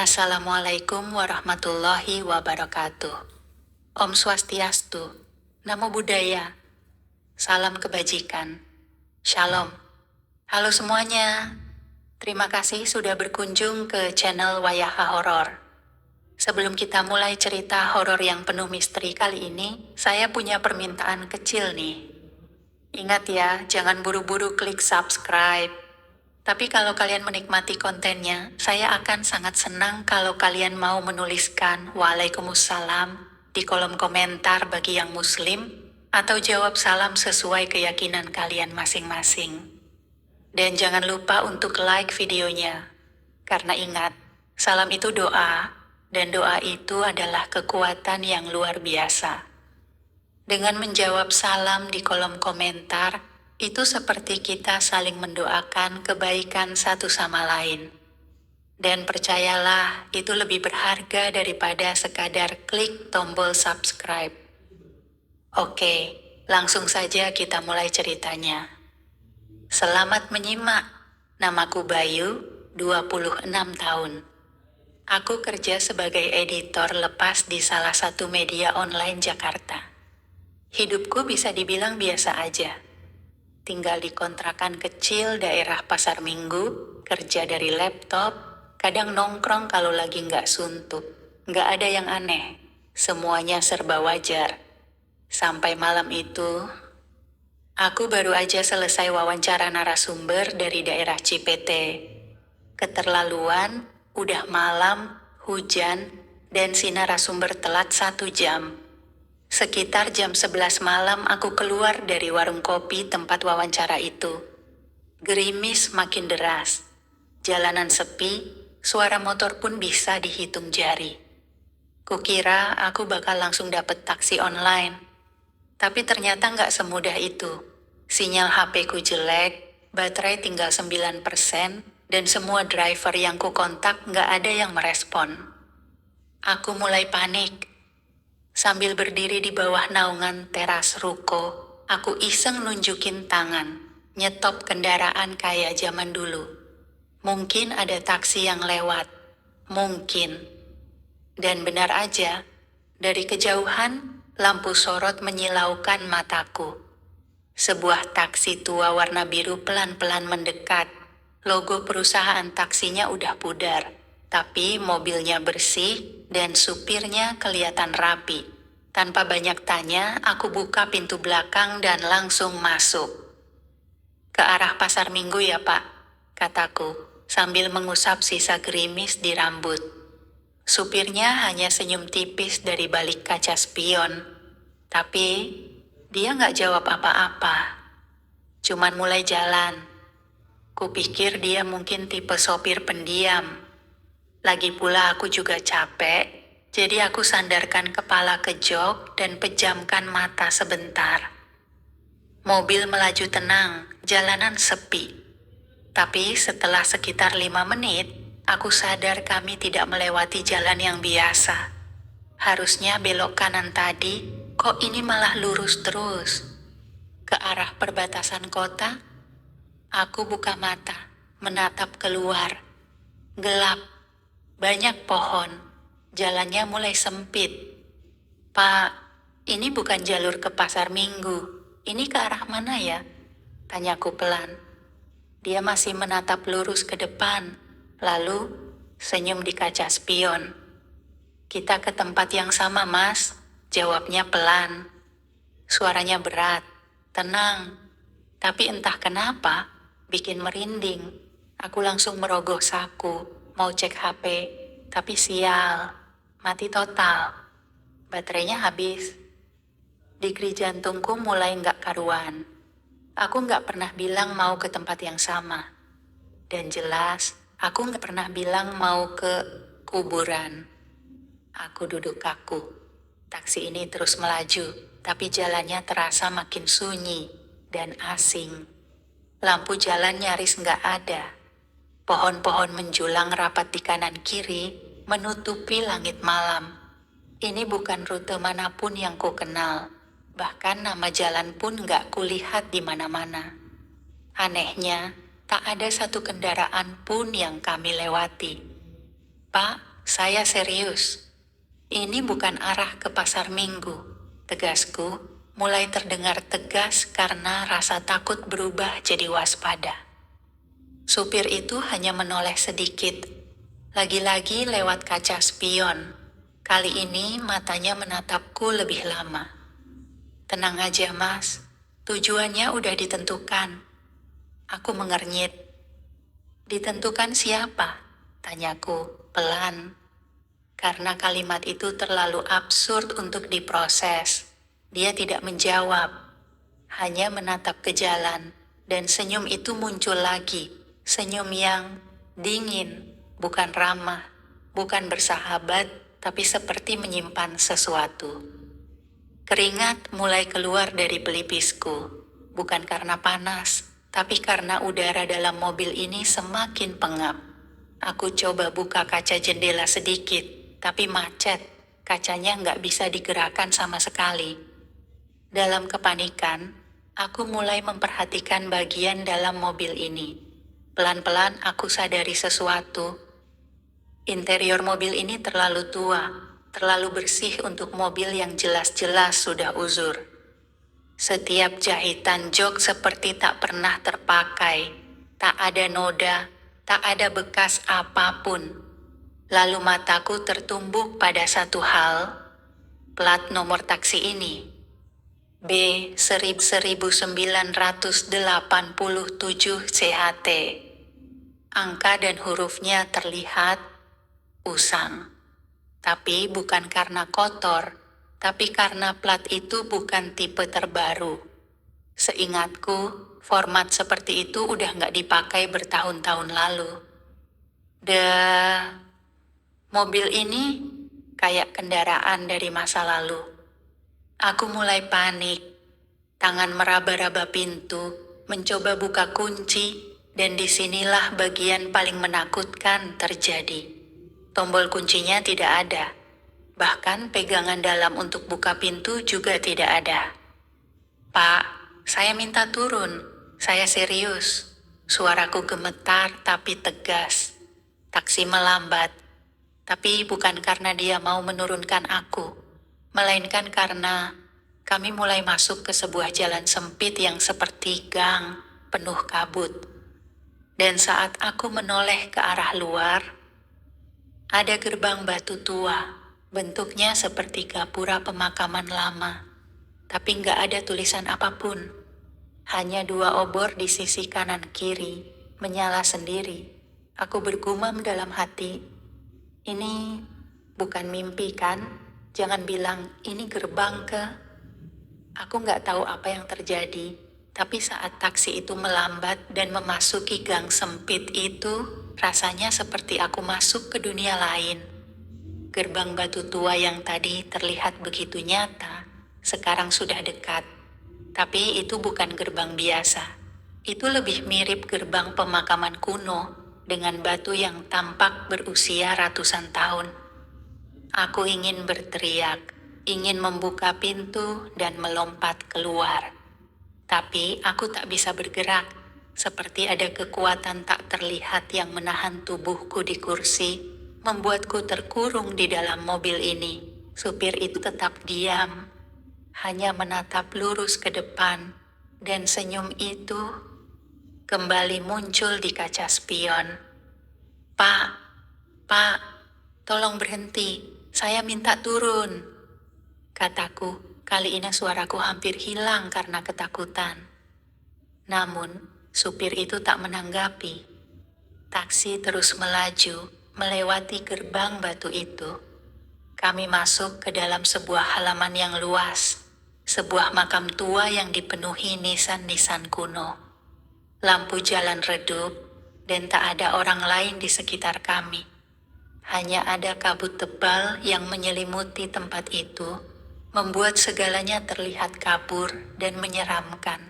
Assalamualaikum warahmatullahi wabarakatuh. Om Swastiastu, Namo Buddhaya, salam kebajikan, Shalom. Halo semuanya, terima kasih sudah berkunjung ke channel Wayaha Horor. Sebelum kita mulai cerita horor yang penuh misteri kali ini, saya punya permintaan kecil nih. Ingat ya, jangan buru-buru klik subscribe. Tapi kalau kalian menikmati kontennya, saya akan sangat senang kalau kalian mau menuliskan Waalaikumsalam di kolom komentar bagi yang muslim, atau jawab salam sesuai keyakinan kalian masing-masing. Dan jangan lupa untuk like videonya, karena ingat, salam itu doa, dan doa itu adalah kekuatan yang luar biasa. Dengan menjawab salam di kolom komentar, itu seperti kita saling mendoakan kebaikan satu sama lain. Dan percayalah, itu lebih berharga daripada sekadar klik tombol subscribe. Oke, langsung saja kita mulai ceritanya. Selamat menyimak. Namaku Bayu, 26 tahun. Aku kerja sebagai editor lepas di salah satu media online Jakarta. Hidupku bisa dibilang biasa aja. Tinggal di kontrakan kecil daerah Pasar Minggu, kerja dari laptop, kadang nongkrong kalau lagi nggak suntuk. Nggak ada yang aneh, semuanya serba wajar. Sampai malam itu, aku baru aja selesai wawancara narasumber dari daerah Cipete. Keterlaluan, udah malam, hujan, dan si narasumber telat 1 jam. Sekitar jam 11 malam aku keluar dari warung kopi tempat wawancara itu. Gerimis makin deras. Jalanan sepi, suara motor pun bisa dihitung jari. Kukira aku bakal langsung dapet taksi online. Tapi ternyata nggak semudah itu. Sinyal HP ku jelek, baterai tinggal 9%, dan semua driver yang ku kontak nggak ada yang merespon. Aku mulai panik. Sambil berdiri di bawah naungan teras ruko, aku iseng nunjukin tangan, nyetop kendaraan kayak zaman dulu. Mungkin ada taksi yang lewat, mungkin. Dan benar aja, dari kejauhan, lampu sorot menyilaukan mataku. Sebuah taksi tua warna biru pelan-pelan mendekat. Logo perusahaan taksinya udah pudar, tapi mobilnya bersih dan supirnya kelihatan rapi. Tanpa banyak tanya, aku buka pintu belakang dan langsung masuk. Ke arah Pasar Minggu ya Pak, kataku, sambil mengusap sisa gerimis di rambut. Supirnya hanya senyum tipis dari balik kaca spion. Tapi, dia nggak jawab apa-apa. Cuman mulai jalan. Kupikir dia mungkin tipe sopir pendiam. Lagi pula aku juga capek, jadi aku sandarkan kepala ke jok dan pejamkan mata sebentar. Mobil melaju tenang, jalanan sepi. Tapi setelah sekitar 5 menit, aku sadar kami tidak melewati jalan yang biasa. Harusnya belok kanan tadi, kok ini malah lurus terus. Ke arah perbatasan kota, aku buka mata, menatap keluar. Gelap, banyak pohon, jalannya mulai sempit. Pak, ini bukan jalur ke Pasar Minggu, ini ke arah mana ya? Tanyaku pelan. Dia masih menatap lurus ke depan, lalu senyum di kaca spion. Kita ke tempat yang sama mas, jawabnya pelan. Suaranya berat, tenang, tapi entah kenapa, bikin merinding. Aku langsung merogoh saku, mau cek HP, tapi sial, mati total. Baterainya habis. Digri jantungku mulai nggak karuan. Aku nggak pernah bilang mau ke tempat yang sama. Dan jelas, aku nggak pernah bilang mau ke kuburan. Aku duduk kaku. Taksi ini terus melaju, tapi jalannya terasa makin sunyi dan asing. Lampu jalan nyaris nggak ada. Pohon-pohon menjulang rapat di kanan kiri, menutupi langit malam. Ini bukan rute manapun yang ku kenal. Bahkan nama jalan pun nggak kulihat di mana-mana. Anehnya, tak ada satu kendaraan pun yang kami lewati. Pak, saya serius. Ini bukan arah ke pasar minggu. Tegasku mulai terdengar tegas karena rasa takut berubah jadi waspada. Supir itu hanya menoleh sedikit, lagi-lagi lewat kaca spion. Kali ini matanya menatapku lebih lama. Tenang aja mas, tujuannya udah ditentukan. Aku mengernyit. Ditentukan siapa? Tanyaku pelan. Karena kalimat itu terlalu absurd untuk diproses. Dia tidak menjawab, hanya menatap ke jalan, dan senyum itu muncul lagi. Senyum yang dingin, bukan ramah, bukan bersahabat, tapi seperti menyimpan sesuatu. Keringat mulai keluar dari pelipisku, bukan karena panas, tapi karena udara dalam mobil ini semakin pengap. Aku coba buka kaca jendela sedikit, tapi macet. Kacanya nggak bisa digerakkan sama sekali. Dalam kepanikan, aku mulai memperhatikan bagian dalam mobil ini. Pelan-pelan aku sadari sesuatu. Interior mobil ini terlalu tua, terlalu bersih untuk mobil yang jelas-jelas sudah uzur. Setiap jahitan jok seperti tak pernah terpakai, tak ada noda, tak ada bekas apapun. Lalu mataku tertumbuk pada satu hal, plat nomor taksi ini. B1987 CHT. Angka dan hurufnya terlihat usang. Tapi bukan karena kotor, tapi karena plat itu bukan tipe terbaru. Seingatku, format seperti itu udah nggak dipakai bertahun-tahun lalu. Mobil ini kayak kendaraan dari masa lalu. Aku mulai panik. Tangan meraba-raba pintu, mencoba buka kunci, dan disinilah bagian paling menakutkan terjadi. Tombol kuncinya tidak ada. Bahkan pegangan dalam untuk buka pintu juga tidak ada. Pak, saya minta turun. Saya serius. Suaraku gemetar tapi tegas. Taksi melambat. Tapi bukan karena dia mau menurunkan aku, melainkan karena kami mulai masuk ke sebuah jalan sempit yang seperti gang, penuh kabut. Dan saat aku menoleh ke arah luar, ada gerbang batu tua, bentuknya seperti gapura pemakaman lama. Tapi nggak ada tulisan apapun. Hanya 2 obor di sisi kanan kiri, menyala sendiri. Aku bergumam dalam hati, ini bukan mimpi kan? Jangan bilang ini gerbang ke... Aku nggak tahu apa yang terjadi, tapi saat taksi itu melambat dan memasuki gang sempit itu, rasanya seperti aku masuk ke dunia lain. Gerbang batu tua yang tadi terlihat begitu nyata, sekarang sudah dekat. Tapi itu bukan gerbang biasa. Itu lebih mirip gerbang pemakaman kuno, dengan batu yang tampak berusia ratusan tahun. Aku ingin berteriak, ingin membuka pintu dan melompat keluar. Tapi aku tak bisa bergerak, seperti ada kekuatan tak terlihat yang menahan tubuhku di kursi, membuatku terkurung di dalam mobil ini. Supir itu tetap diam, hanya menatap lurus ke depan, dan senyum itu kembali muncul di kaca spion. Pak, tolong berhenti, saya minta turun. Kataku, kali ini suaraku hampir hilang karena ketakutan. Namun, supir itu tak menanggapi. Taksi terus melaju, melewati gerbang batu itu. Kami masuk ke dalam sebuah halaman yang luas, sebuah makam tua yang dipenuhi nisan-nisan kuno. Lampu jalan redup, dan tak ada orang lain di sekitar kami. Hanya ada kabut tebal yang menyelimuti tempat itu, membuat segalanya terlihat kabur dan menyeramkan.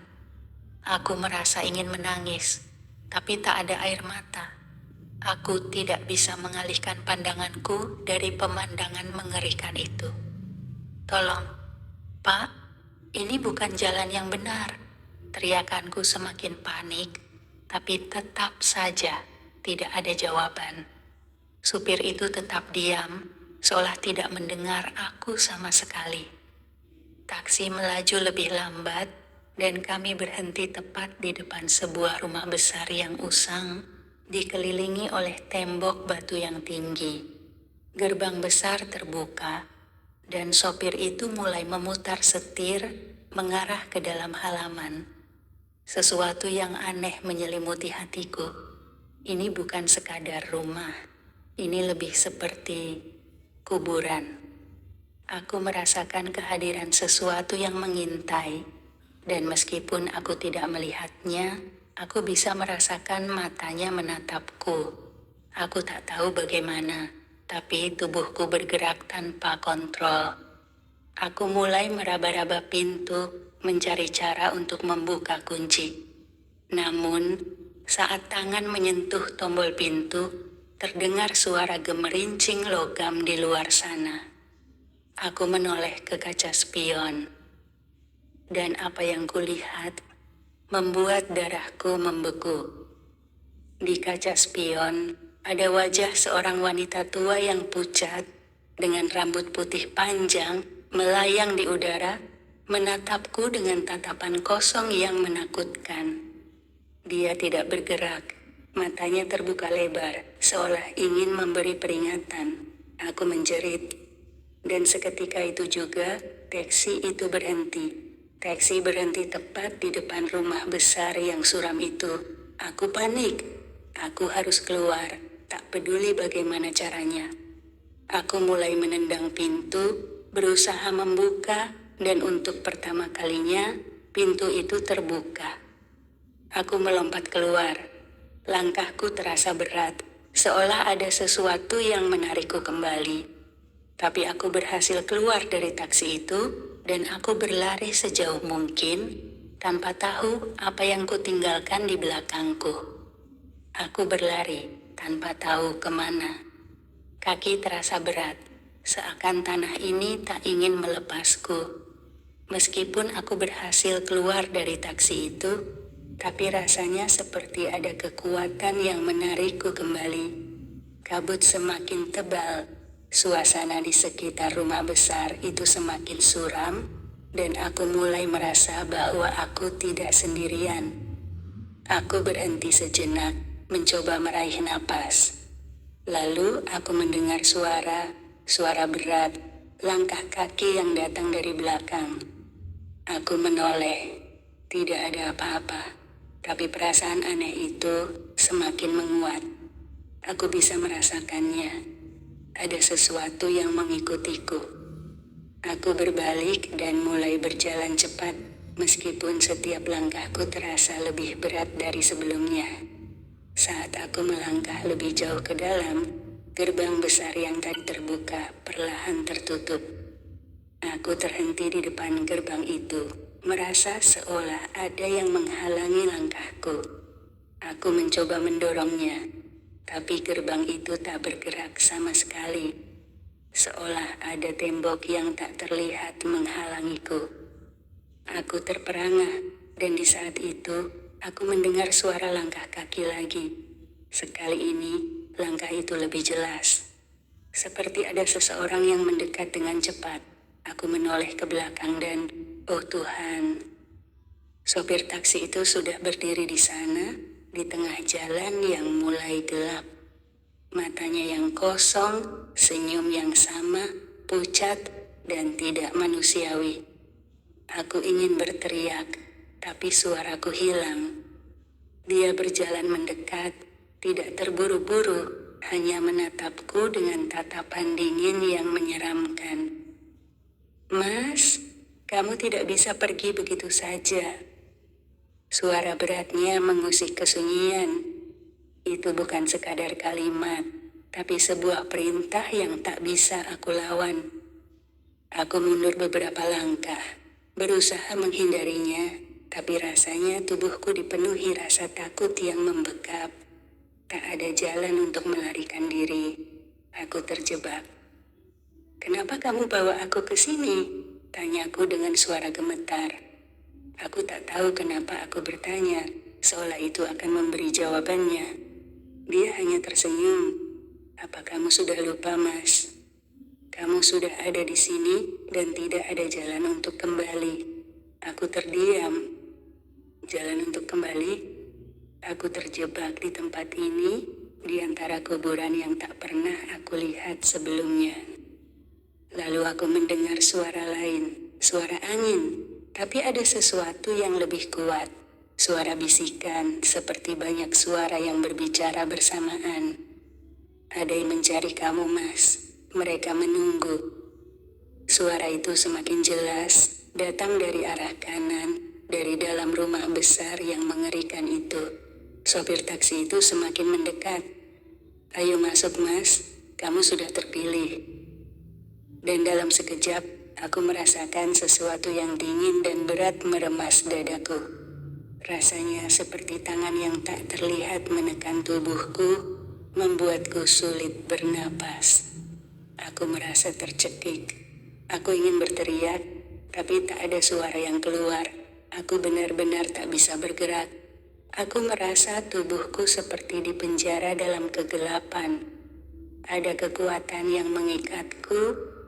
Aku merasa ingin menangis, tapi tak ada air mata. Aku tidak bisa mengalihkan pandanganku dari pemandangan mengerikan itu. Tolong, Pak, ini bukan jalan yang benar. Teriakanku semakin panik, tapi tetap saja tidak ada jawaban. Supir itu tetap diam, seolah tidak mendengar aku sama sekali. Taksi melaju lebih lambat, dan kami berhenti tepat di depan sebuah rumah besar yang usang, dikelilingi oleh tembok batu yang tinggi. Gerbang besar terbuka, dan sopir itu mulai memutar setir mengarah ke dalam halaman. Sesuatu yang aneh menyelimuti hatiku. Ini bukan sekadar rumah, ini lebih seperti kuburan. Aku merasakan kehadiran sesuatu yang mengintai, dan meskipun aku tidak melihatnya, aku bisa merasakan matanya menatapku. Aku tak tahu bagaimana, tapi tubuhku bergerak tanpa kontrol. Aku mulai meraba-raba pintu, mencari cara untuk membuka kunci. Namun, saat tangan menyentuh tombol pintu, terdengar suara gemerincing logam di luar sana. Aku menoleh ke kaca spion, dan apa yang kulihat membuat darahku membeku. Di kaca spion, ada wajah seorang wanita tua yang pucat, dengan rambut putih panjang, melayang di udara, menatapku dengan tatapan kosong yang menakutkan. Dia tidak bergerak, matanya terbuka lebar, seolah ingin memberi peringatan. Aku menjerit. Dan seketika itu juga, taksi itu berhenti. Taksi berhenti tepat di depan rumah besar yang suram itu. Aku panik. Aku harus keluar, tak peduli bagaimana caranya. Aku mulai menendang pintu, berusaha membuka, dan untuk pertama kalinya, pintu itu terbuka. Aku melompat keluar. Langkahku terasa berat, seolah ada sesuatu yang menarikku kembali. Tapi aku berhasil keluar dari taksi itu, dan aku berlari sejauh mungkin, tanpa tahu apa yang kutinggalkan di belakangku. Aku berlari, tanpa tahu kemana. Kaki terasa berat, seakan tanah ini tak ingin melepasku. Meskipun aku berhasil keluar dari taksi itu, tapi rasanya seperti ada kekuatan yang menarikku kembali. Kabut semakin tebal. Suasana di sekitar rumah besar itu semakin suram, dan aku mulai merasa bahwa aku tidak sendirian. Aku berhenti sejenak, mencoba meraih napas. Lalu aku mendengar suara berat, langkah kaki yang datang dari belakang. Aku menoleh, tidak ada apa-apa, tapi perasaan aneh itu semakin menguat. Aku bisa merasakannya. Ada sesuatu yang mengikutiku. Aku berbalik dan mulai berjalan cepat, meskipun setiap langkahku terasa lebih berat dari sebelumnya. Saat aku melangkah lebih jauh ke dalam, gerbang besar yang tadi terbuka perlahan tertutup. Aku terhenti di depan gerbang itu, merasa seolah ada yang menghalangi langkahku. Aku mencoba mendorongnya, tapi gerbang itu tak bergerak sama sekali. Seolah ada tembok yang tak terlihat menghalangiku. Aku terperangah, dan di saat itu, aku mendengar suara langkah kaki lagi. Sekali ini, langkah itu lebih jelas. Seperti ada seseorang yang mendekat dengan cepat. Aku menoleh ke belakang dan, oh Tuhan, sopir taksi itu sudah berdiri di sana, di tengah jalan yang mulai gelap. Matanya yang kosong, senyum yang sama, pucat, dan tidak manusiawi. Aku ingin berteriak, tapi suaraku hilang. Dia berjalan mendekat, tidak terburu-buru, hanya menatapku dengan tatapan dingin yang menyeramkan. Mas, kamu tidak bisa pergi begitu saja. Suara beratnya mengusik kesunyian. Itu bukan sekadar kalimat, tapi sebuah perintah yang tak bisa aku lawan. Aku mundur beberapa langkah, berusaha menghindarinya, tapi rasanya tubuhku dipenuhi rasa takut yang membekap. Tak ada jalan untuk melarikan diri. Aku terjebak. Kenapa kamu bawa aku ke sini? Tanyaku dengan suara gemetar. Aku tak tahu kenapa aku bertanya, seolah itu akan memberi jawabannya. Dia hanya tersenyum. Apa kamu sudah lupa, Mas? Kamu sudah ada di sini dan tidak ada jalan untuk kembali. Aku terdiam. Jalan untuk kembali? Aku terjebak di tempat ini, di antara kuburan yang tak pernah aku lihat sebelumnya. Lalu aku mendengar suara lain, suara angin, tapi ada sesuatu yang lebih kuat. Suara bisikan, seperti banyak suara yang berbicara bersamaan. Ada yang mencari kamu, Mas. Mereka menunggu. Suara itu semakin jelas, datang dari arah kanan, dari dalam rumah besar yang mengerikan itu. Sopir taksi itu semakin mendekat. Ayo masuk, Mas. Kamu sudah terpilih. Dan dalam sekejap, aku merasakan sesuatu yang dingin dan berat meremas dadaku. Rasanya seperti tangan yang tak terlihat menekan tubuhku, membuatku sulit bernapas. Aku merasa tercekik. Aku ingin berteriak, tapi tak ada suara yang keluar. Aku benar-benar tak bisa bergerak. Aku merasa tubuhku seperti dipenjara dalam kegelapan. Ada kekuatan yang mengikatku,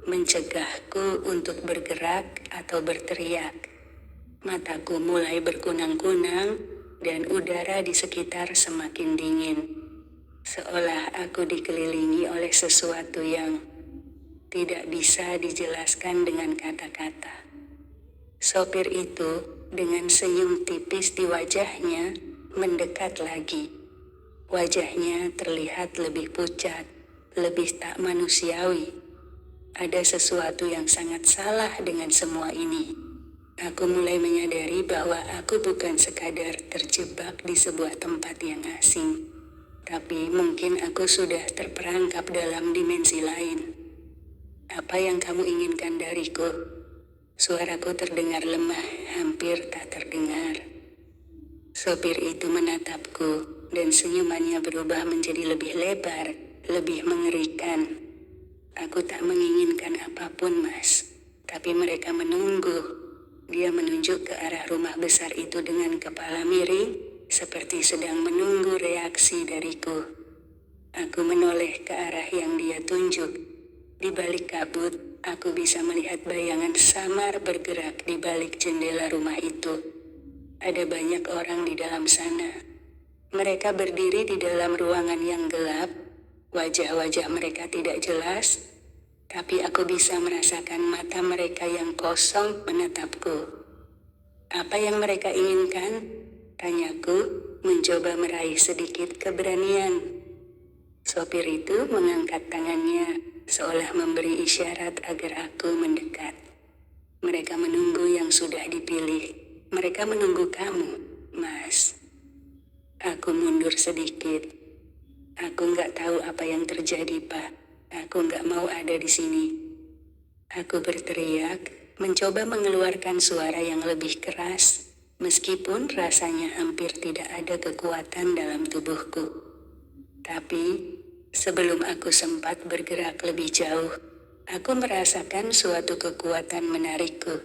mencegahku untuk bergerak atau berteriak. Mataku mulai berkunang-kunang dan udara di sekitar semakin dingin. Seolah aku dikelilingi oleh sesuatu yang tidak bisa dijelaskan dengan kata-kata. Sopir itu dengan senyum tipis di wajahnya mendekat lagi. Wajahnya terlihat lebih pucat, lebih tak manusiawi. Ada sesuatu yang sangat salah dengan semua ini. Aku mulai menyadari bahwa aku bukan sekadar terjebak di sebuah tempat yang asing, tapi mungkin aku sudah terperangkap dalam dimensi lain. Apa yang kamu inginkan dariku? Suaraku terdengar lemah, hampir tak terdengar. Sopir itu menatapku, dan senyumannya berubah menjadi lebih lebar, lebih mengerikan. Aku tak menginginkan apapun, Mas, tapi mereka menunggu. Dia menunjuk ke arah rumah besar itu dengan kepala miring, seperti sedang menunggu reaksi dariku. Aku menoleh ke arah yang dia tunjuk. Di balik kabut, aku bisa melihat bayangan samar bergerak di balik jendela rumah itu. Ada banyak orang di dalam sana. Mereka berdiri di dalam ruangan yang gelap. Wajah-wajah mereka tidak jelas, tapi aku bisa merasakan mata mereka yang kosong menatapku. Apa yang mereka inginkan? Tanyaku, mencoba meraih sedikit keberanian. Sopir itu mengangkat tangannya, seolah memberi isyarat agar aku mendekat. Mereka menunggu yang sudah dipilih. Mereka menunggu kamu, Mas. Aku mundur sedikit. Aku nggak tahu apa yang terjadi, Pak. Aku nggak mau ada di sini. Aku berteriak, mencoba mengeluarkan suara yang lebih keras, meskipun rasanya hampir tidak ada kekuatan dalam tubuhku. Tapi, sebelum aku sempat bergerak lebih jauh, aku merasakan suatu kekuatan menarikku.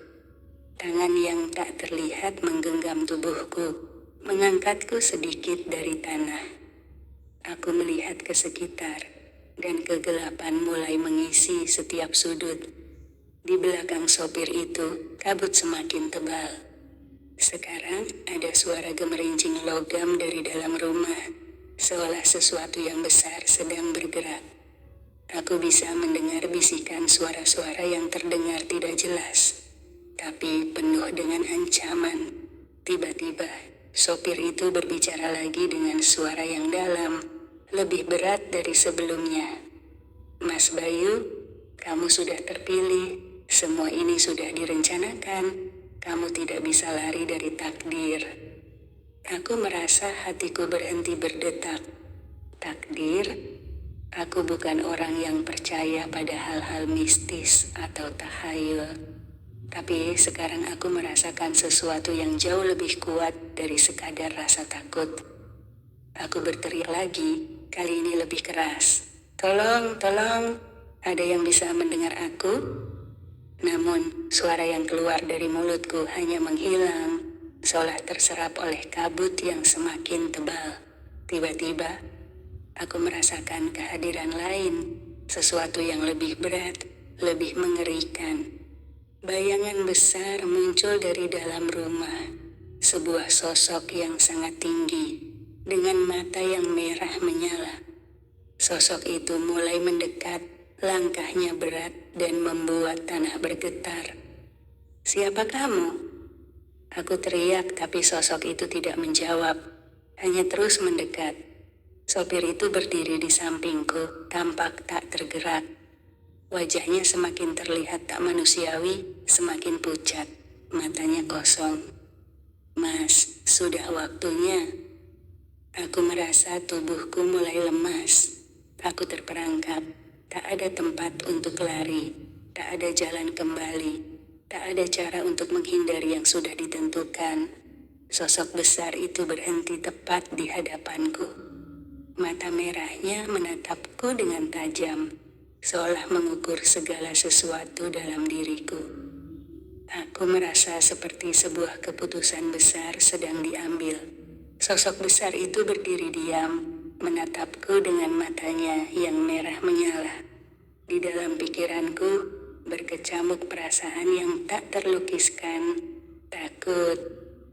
Tangan yang tak terlihat menggenggam tubuhku, mengangkatku sedikit dari tanah. Aku melihat ke sekitar, dan kegelapan mulai mengisi setiap sudut. Di belakang sopir itu, kabut semakin tebal. Sekarang ada suara gemerincing logam dari dalam rumah, seolah sesuatu yang besar sedang bergerak. Aku bisa mendengar bisikan suara-suara yang terdengar tidak jelas, tapi penuh dengan ancaman. Tiba-tiba, sopir itu berbicara lagi dengan suara yang dalam, lebih berat dari sebelumnya. Mas Bayu, kamu sudah terpilih. Semua ini sudah direncanakan. Kamu tidak bisa lari dari takdir. Aku merasa hatiku berhenti berdetak. Takdir? Aku bukan orang yang percaya pada hal-hal mistis atau tahayul. Tapi sekarang aku merasakan sesuatu yang jauh lebih kuat dari sekadar rasa takut. Aku berteriak lagi, kali ini lebih keras. Tolong, tolong, ada yang bisa mendengar aku? Namun, suara yang keluar dari mulutku hanya menghilang, seolah terserap oleh kabut yang semakin tebal. Tiba-tiba, Aku merasakan kehadiran lain, sesuatu yang lebih berat, lebih mengerikan. Bayangan besar muncul dari dalam rumah. Sebuah sosok yang sangat tinggi, dengan mata yang merah menyala. Sosok itu mulai mendekat, langkahnya berat dan membuat tanah bergetar. "Siapa kamu?" Aku teriak, tapi sosok itu tidak menjawab, hanya terus mendekat. Sopir itu berdiri di sampingku, tampak tak tergerak. Wajahnya semakin terlihat tak manusiawi, semakin pucat, matanya kosong. "Mas, sudah waktunya." Aku merasa tubuhku mulai lemas. Aku terperangkap, tak ada tempat untuk lari, tak ada jalan kembali. Tak ada cara untuk menghindari yang sudah ditentukan. Sosok besar itu berhenti tepat di hadapanku. Mata merahnya menatapku dengan tajam, seolah mengukur segala sesuatu dalam diriku. Aku merasa seperti sebuah keputusan besar sedang diambil. Sosok besar itu berdiri diam, menatapku dengan matanya yang merah menyala. Di dalam pikiranku, berkecamuk perasaan yang tak terlukiskan, takut,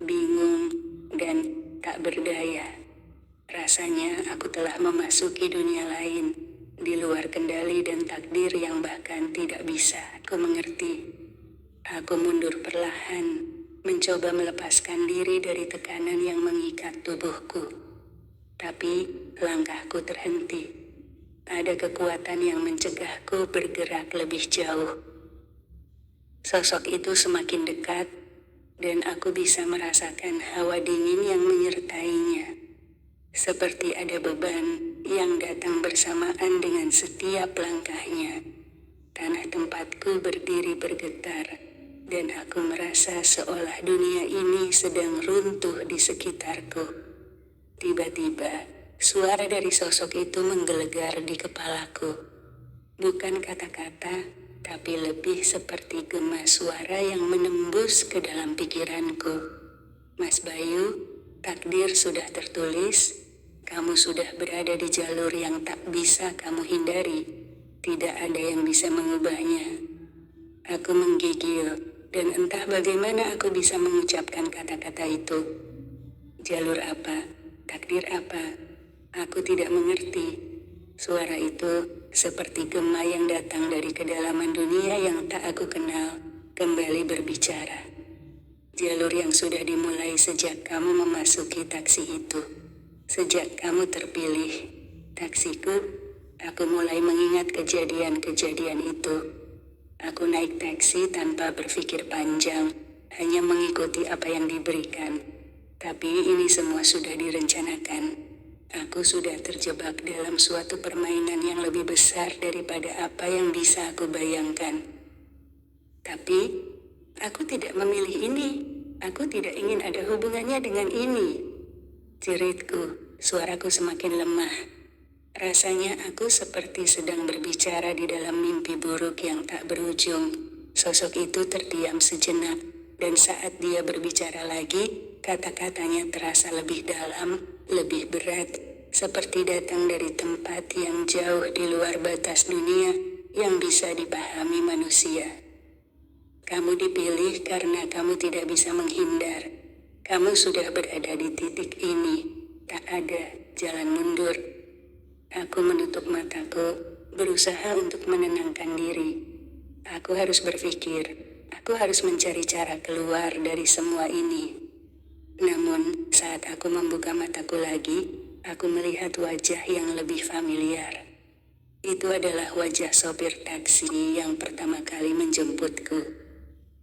bingung, dan tak berdaya. Rasanya aku telah memasuki dunia lain, di luar kendali dan takdir yang bahkan tidak bisa aku mengerti. Aku mundur perlahan, mencoba melepaskan diri dari tekanan yang mengikat tubuhku. Tapi langkahku terhenti. Ada kekuatan yang mencegahku bergerak lebih jauh. Sosok itu semakin dekat, dan aku bisa merasakan hawa dingin yang menyertainya. Seperti ada beban yang datang bersamaan dengan setiap langkahnya. Tanah tempatku berdiri bergetar, dan aku merasa seolah dunia ini sedang runtuh di sekitarku. Tiba-tiba, suara dari sosok itu menggelegar di kepalaku. Bukan kata-kata, tapi lebih seperti gema suara yang menembus ke dalam pikiranku. "Mas Bayu, takdir sudah tertulis. Kamu sudah berada di jalur yang tak bisa kamu hindari. Tidak ada yang bisa mengubahnya." Aku menggigil, dan entah bagaimana aku bisa mengucapkan kata-kata itu. Jalur apa? Takdir apa? Aku tidak mengerti. Suara itu seperti gema yang datang dari kedalaman dunia yang tak aku kenal, kembali berbicara. Jalur yang sudah dimulai sejak kamu memasuki taksi itu. Sejak kamu terpilih, taksiku, aku mulai mengingat kejadian-kejadian itu. Aku naik taksi tanpa berpikir panjang, hanya mengikuti apa yang diberikan. Tapi ini semua sudah direncanakan. Aku sudah terjebak dalam suatu permainan yang lebih besar daripada apa yang bisa aku bayangkan. Tapi, aku tidak memilih ini. Aku tidak ingin ada hubungannya dengan ini. Jeritku, suaraku semakin lemah. Rasanya aku seperti sedang berbicara di dalam mimpi buruk yang tak berujung. Sosok itu terdiam sejenak, dan saat dia berbicara lagi, kata-katanya terasa lebih dalam, lebih berat, seperti datang dari tempat yang jauh di luar batas dunia yang bisa dipahami manusia. "Kamu dipilih karena kamu tidak bisa menghindar. Kamu sudah berada di titik ini. Tak ada jalan mundur." Aku menutup mataku, berusaha untuk menenangkan diri. Aku harus berpikir, aku harus mencari cara keluar dari semua ini. Namun, saat aku membuka mataku lagi, aku melihat wajah yang lebih familiar. Itu adalah wajah sopir taksi yang pertama kali menjemputku.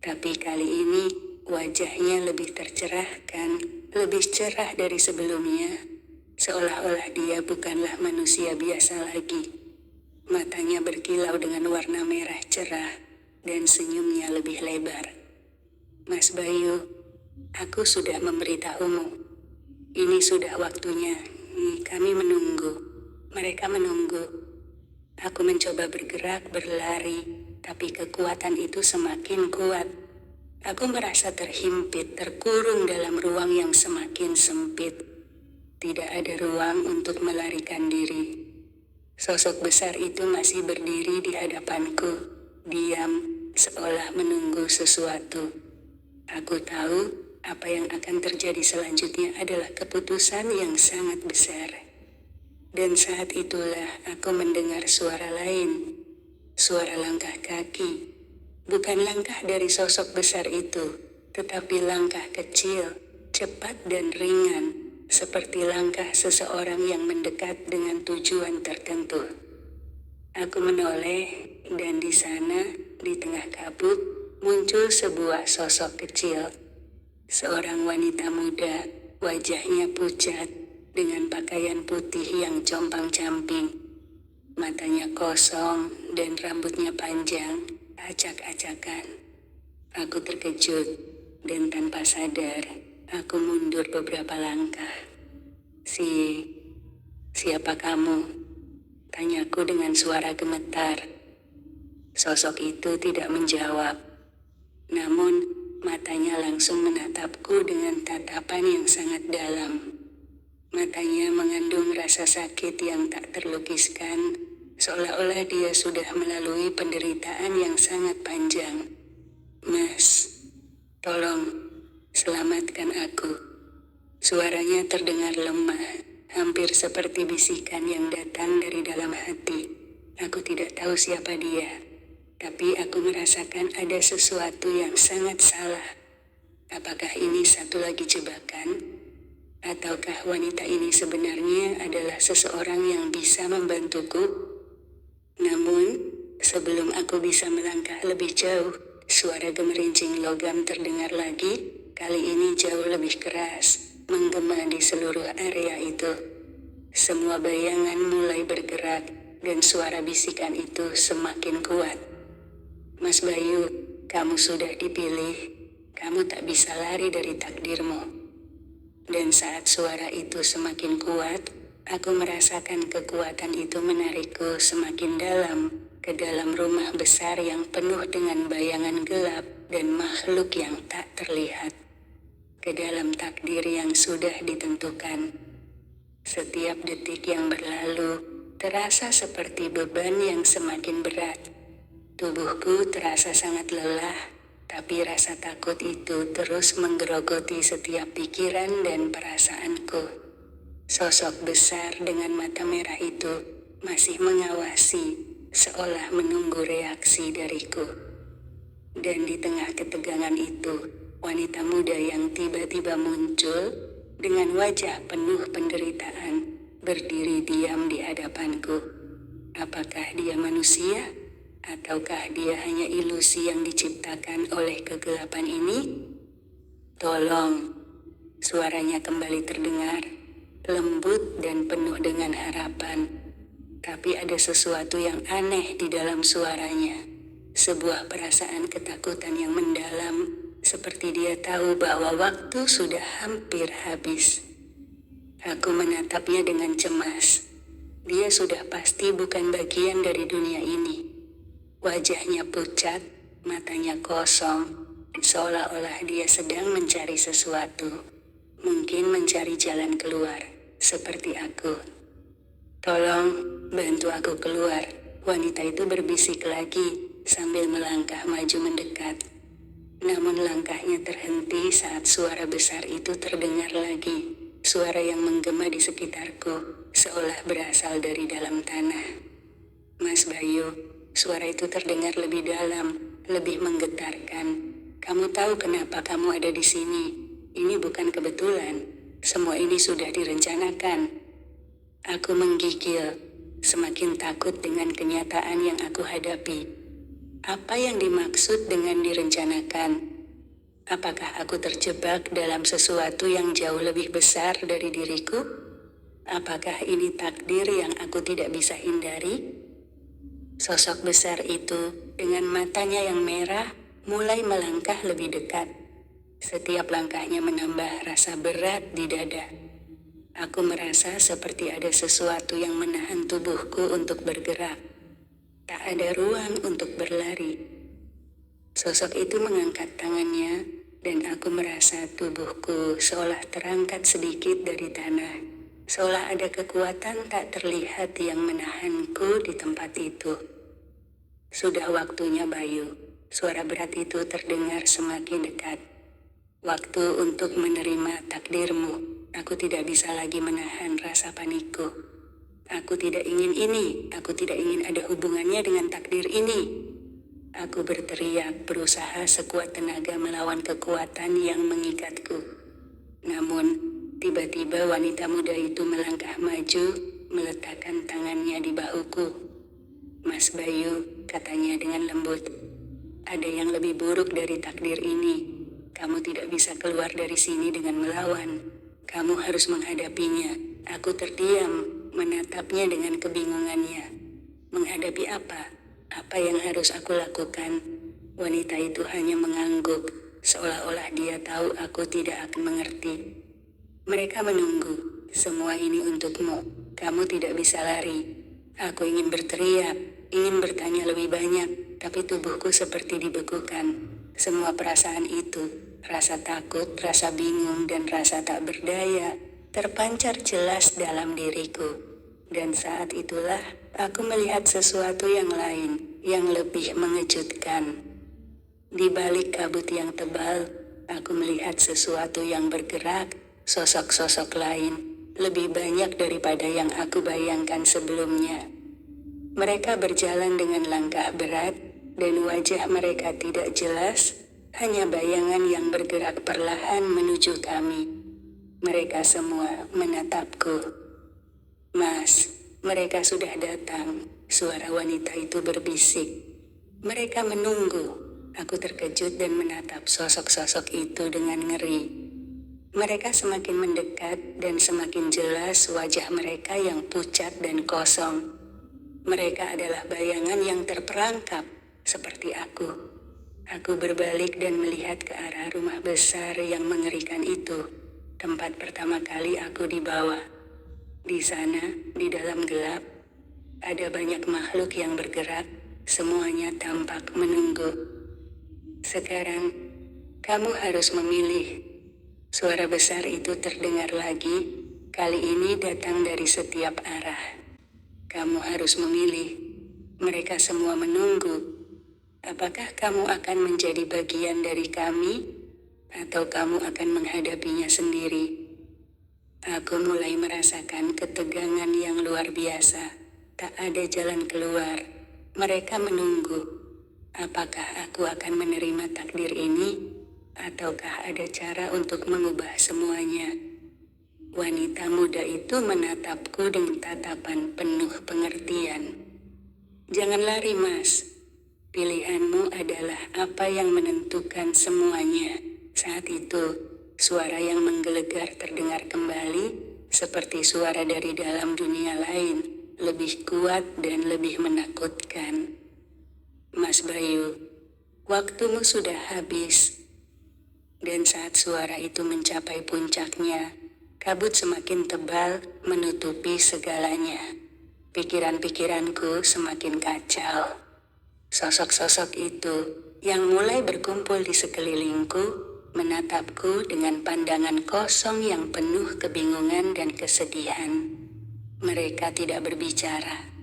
Tapi kali ini, wajahnya lebih tercerahkan, lebih cerah dari sebelumnya. Seolah-olah dia bukanlah manusia biasa lagi. Matanya berkilau dengan warna merah cerah, dan senyumnya lebih lebar. "Mas Bayu, aku sudah memberitahumu. Ini sudah waktunya. Kami menunggu. Mereka menunggu." Aku mencoba bergerak, berlari, tapi kekuatan itu semakin kuat. Aku merasa terhimpit, terkurung dalam ruang yang semakin sempit. Tidak ada ruang untuk melarikan diri. Sosok besar itu masih berdiri di hadapanku, diam, seolah menunggu sesuatu. Aku tahu apa yang akan terjadi selanjutnya adalah keputusan yang sangat besar. Dan saat itulah aku mendengar suara lain, suara langkah kaki. Bukan langkah dari sosok besar itu, tetapi langkah kecil, cepat dan ringan, seperti langkah seseorang yang mendekat dengan tujuan tertentu. Aku menoleh, dan di sana, di tengah kabut, muncul sebuah sosok kecil. Seorang wanita muda, wajahnya pucat, dengan pakaian putih yang compang-camping. Matanya kosong, dan rambutnya panjang, acak-acakan. Aku terkejut, dan tanpa sadar, aku mundur beberapa langkah. Siapa kamu? Tanyaku dengan suara gemetar. Sosok itu tidak menjawab. Namun, matanya langsung menatapku dengan tatapan yang sangat dalam. Matanya mengandung rasa sakit yang tak terlukiskan, seolah-olah dia sudah melalui penderitaan yang sangat panjang. Mas, tolong, selamatkan aku. Suaranya terdengar lemah, hampir seperti bisikan yang datang dari dalam hati. Aku tidak tahu siapa dia, tapi aku merasakan ada sesuatu yang sangat salah. Apakah ini satu lagi jebakan? Ataukah wanita ini sebenarnya adalah seseorang yang bisa membantuku? Namun, sebelum aku bisa melangkah lebih jauh, suara gemerincing logam terdengar lagi, kali ini jauh lebih keras, menggema di seluruh area itu. Semua bayangan mulai bergerak, dan suara bisikan itu semakin kuat. Mas Bayu, kamu sudah dipilih, kamu tak bisa lari dari takdirmu. Dan saat suara itu semakin kuat, aku merasakan kekuatan itu menarikku semakin dalam, ke dalam rumah besar yang penuh dengan bayangan gelap dan makhluk yang tak terlihat. Ke dalam takdir yang sudah ditentukan. Setiap detik yang berlalu, terasa seperti beban yang semakin berat. Tubuhku terasa sangat lelah, tapi rasa takut itu terus menggerogoti setiap pikiran dan perasaanku. Sosok besar dengan mata merah itu masih mengawasi, seolah menunggu reaksi dariku. Dan di tengah ketegangan itu, wanita muda yang tiba-tiba muncul dengan wajah penuh penderitaan, berdiri diam di hadapanku. Apakah dia manusia? Ataukah dia hanya ilusi yang diciptakan oleh kegelapan ini? Tolong, suaranya kembali terdengar, lembut dan penuh dengan harapan. Tapi ada sesuatu yang aneh di dalam suaranya. Sebuah perasaan ketakutan yang mendalam, seperti dia tahu bahwa waktu sudah hampir habis. Aku menatapnya dengan cemas. Dia sudah pasti bukan bagian dari dunia ini. Wajahnya pucat, matanya kosong, seolah-olah dia sedang mencari sesuatu. Mungkin mencari jalan keluar, seperti aku. Tolong, bantu aku keluar, wanita itu berbisik lagi, sambil melangkah maju mendekat. Namun langkahnya terhenti saat suara besar itu terdengar lagi. Suara yang menggema di sekitarku, seolah berasal dari dalam tanah. Mas Bayu, suara itu terdengar lebih dalam, lebih menggetarkan. Kamu tahu kenapa kamu ada di sini? Ini bukan kebetulan. Semua ini sudah direncanakan. Aku menggigil, semakin takut dengan kenyataan yang aku hadapi. Apa yang dimaksud dengan direncanakan? Apakah aku terjebak dalam sesuatu yang jauh lebih besar dari diriku? Apakah ini takdir yang aku tidak bisa hindari? Sosok besar itu, dengan matanya yang merah, mulai melangkah lebih dekat. Setiap langkahnya menambah rasa berat di dada. Aku merasa seperti ada sesuatu yang menahan tubuhku untuk bergerak. Tak ada ruang untuk berlari. Sosok itu mengangkat tangannya, dan aku merasa tubuhku seolah terangkat sedikit dari tanah. seolah ada kekuatan tak terlihat yang menahanku di tempat itu. Sudah waktunya, Bayu. Suara berat itu terdengar semakin dekat. Waktu untuk menerima takdirmu. Aku tidak bisa lagi menahan rasa panikku. Aku tidak ingin ini. Aku tidak ingin ada hubungannya dengan takdir ini. Aku berteriak, berusaha sekuat tenaga melawan kekuatan yang mengikatku. Namun, tiba-tiba wanita muda itu melangkah maju, meletakkan tangannya di bahuku. Mas Bayu, katanya dengan lembut, ada yang lebih buruk dari takdir ini. Kamu tidak bisa keluar dari sini dengan melawan. Kamu harus menghadapinya. Aku terdiam, menatapnya dengan kebingungannya. Menghadapi apa? Apa yang harus aku lakukan? Wanita itu hanya mengangguk, seolah-olah dia tahu aku tidak akan mengerti. Mereka menunggu. Semua ini untukmu. Kamu tidak bisa lari. Aku ingin berteriak, ingin bertanya lebih banyak, tapi tubuhku seperti dibekukan. Semua perasaan itu, rasa takut, rasa bingung, dan rasa tak berdaya, terpancar jelas dalam diriku. Dan saat itulah, aku melihat sesuatu yang lain, yang lebih mengejutkan. Di balik kabut yang tebal, aku melihat sesuatu yang bergerak, sosok-sosok lain, lebih banyak daripada yang aku bayangkan sebelumnya. Mereka berjalan dengan langkah berat, dan wajah mereka tidak jelas, hanya bayangan yang bergerak perlahan menuju kami. Mereka semua menatapku. Mas, mereka sudah datang, suara wanita itu berbisik. Mereka menunggu. Aku terkejut dan menatap sosok-sosok itu dengan ngeri. Mereka semakin mendekat dan semakin jelas wajah mereka yang pucat dan kosong. Mereka adalah bayangan yang terperangkap, seperti aku. Aku berbalik dan melihat ke arah rumah besar yang mengerikan itu, tempat pertama kali aku dibawa. Di sana, di dalam gelap, ada banyak makhluk yang bergerak, semuanya tampak menunggu. Sekarang, kamu harus memilih. Suara besar itu terdengar lagi, kali ini datang dari setiap arah. Kamu harus memilih. Mereka semua menunggu. Apakah kamu akan menjadi bagian dari kami, atau kamu akan menghadapinya sendiri? Aku mulai merasakan ketegangan yang luar biasa. Tak ada jalan keluar. Mereka menunggu. Apakah aku akan menerima takdir ini, ataukah ada cara untuk mengubah semuanya? Wanita muda itu menatapku dengan tatapan penuh pengertian. Jangan lari, Mas. Pilihanmu adalah apa yang menentukan semuanya. Saat itu, suara yang menggelegar terdengar kembali, seperti suara dari dalam dunia lain, lebih kuat dan lebih menakutkan. Mas Bayu, waktumu sudah habis. Dan saat suara itu mencapai puncaknya, kabut semakin tebal menutupi segalanya. Pikiran-pikiranku semakin kacau. Sosok-sosok itu yang mulai berkumpul di sekelilingku menatapku dengan pandangan kosong yang penuh kebingungan dan kesedihan. Mereka tidak berbicara.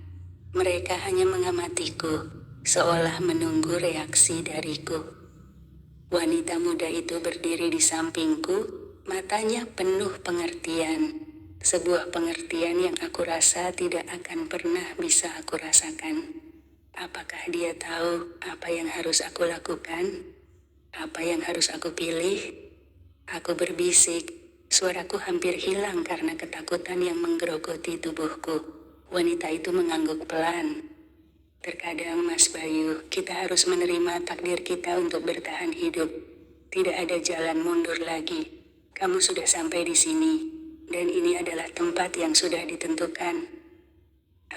Mereka hanya mengamatiku, seolah menunggu reaksi dariku. Wanita muda itu berdiri di sampingku, matanya penuh pengertian. Sebuah pengertian yang aku rasa tidak akan pernah bisa aku rasakan. Apakah dia tahu apa yang harus aku lakukan? Apa yang harus aku pilih? Aku berbisik, suaraku hampir hilang karena ketakutan yang menggerogoti tubuhku. Wanita itu mengangguk pelan. Terkadang, Mas Bayu, kita harus menerima takdir kita untuk bertahan hidup. Tidak ada jalan mundur lagi. Kamu sudah sampai di sini, dan ini adalah tempat yang sudah ditentukan.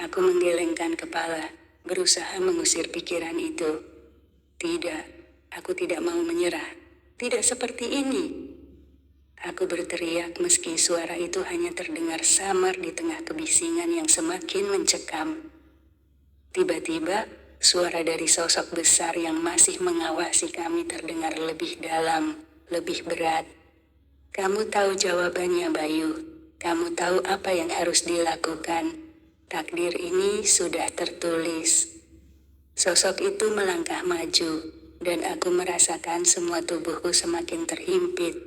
Aku menggelengkan kepala, berusaha mengusir pikiran itu. Tidak, aku tidak mau menyerah. Tidak seperti ini. Aku berteriak meski suara itu hanya terdengar samar di tengah kebisingan yang semakin mencekam. Tiba-tiba, suara dari sosok besar yang masih mengawasi kami terdengar lebih dalam, lebih berat. Kamu tahu jawabannya, Bayu. Kamu tahu apa yang harus dilakukan. Takdir ini sudah tertulis. Sosok itu melangkah maju, dan aku merasakan semua tubuhku semakin terhimpit.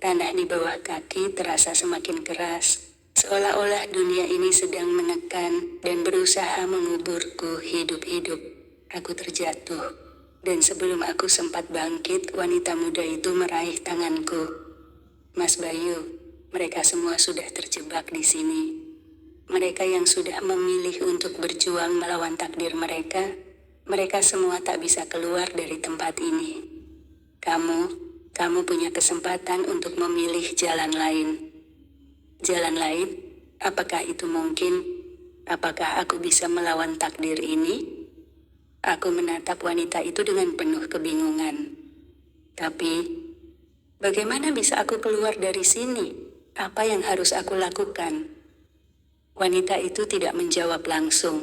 Tanah di bawah kaki terasa semakin keras, seolah-olah dunia ini sedang menekan dan berusaha menguburku hidup-hidup. Aku terjatuh, dan sebelum aku sempat bangkit, wanita muda itu meraih tanganku. Mas Bayu, mereka semua sudah terjebak di sini. Mereka yang sudah memilih untuk berjuang melawan takdir mereka, mereka semua tak bisa keluar dari tempat ini. Kamu punya kesempatan untuk memilih jalan lain. Jalan lain? Apakah itu mungkin? Apakah aku bisa melawan takdir ini? Aku menatap wanita itu dengan penuh kebingungan. Tapi, bagaimana bisa aku keluar dari sini? Apa yang harus aku lakukan? Wanita itu tidak menjawab langsung.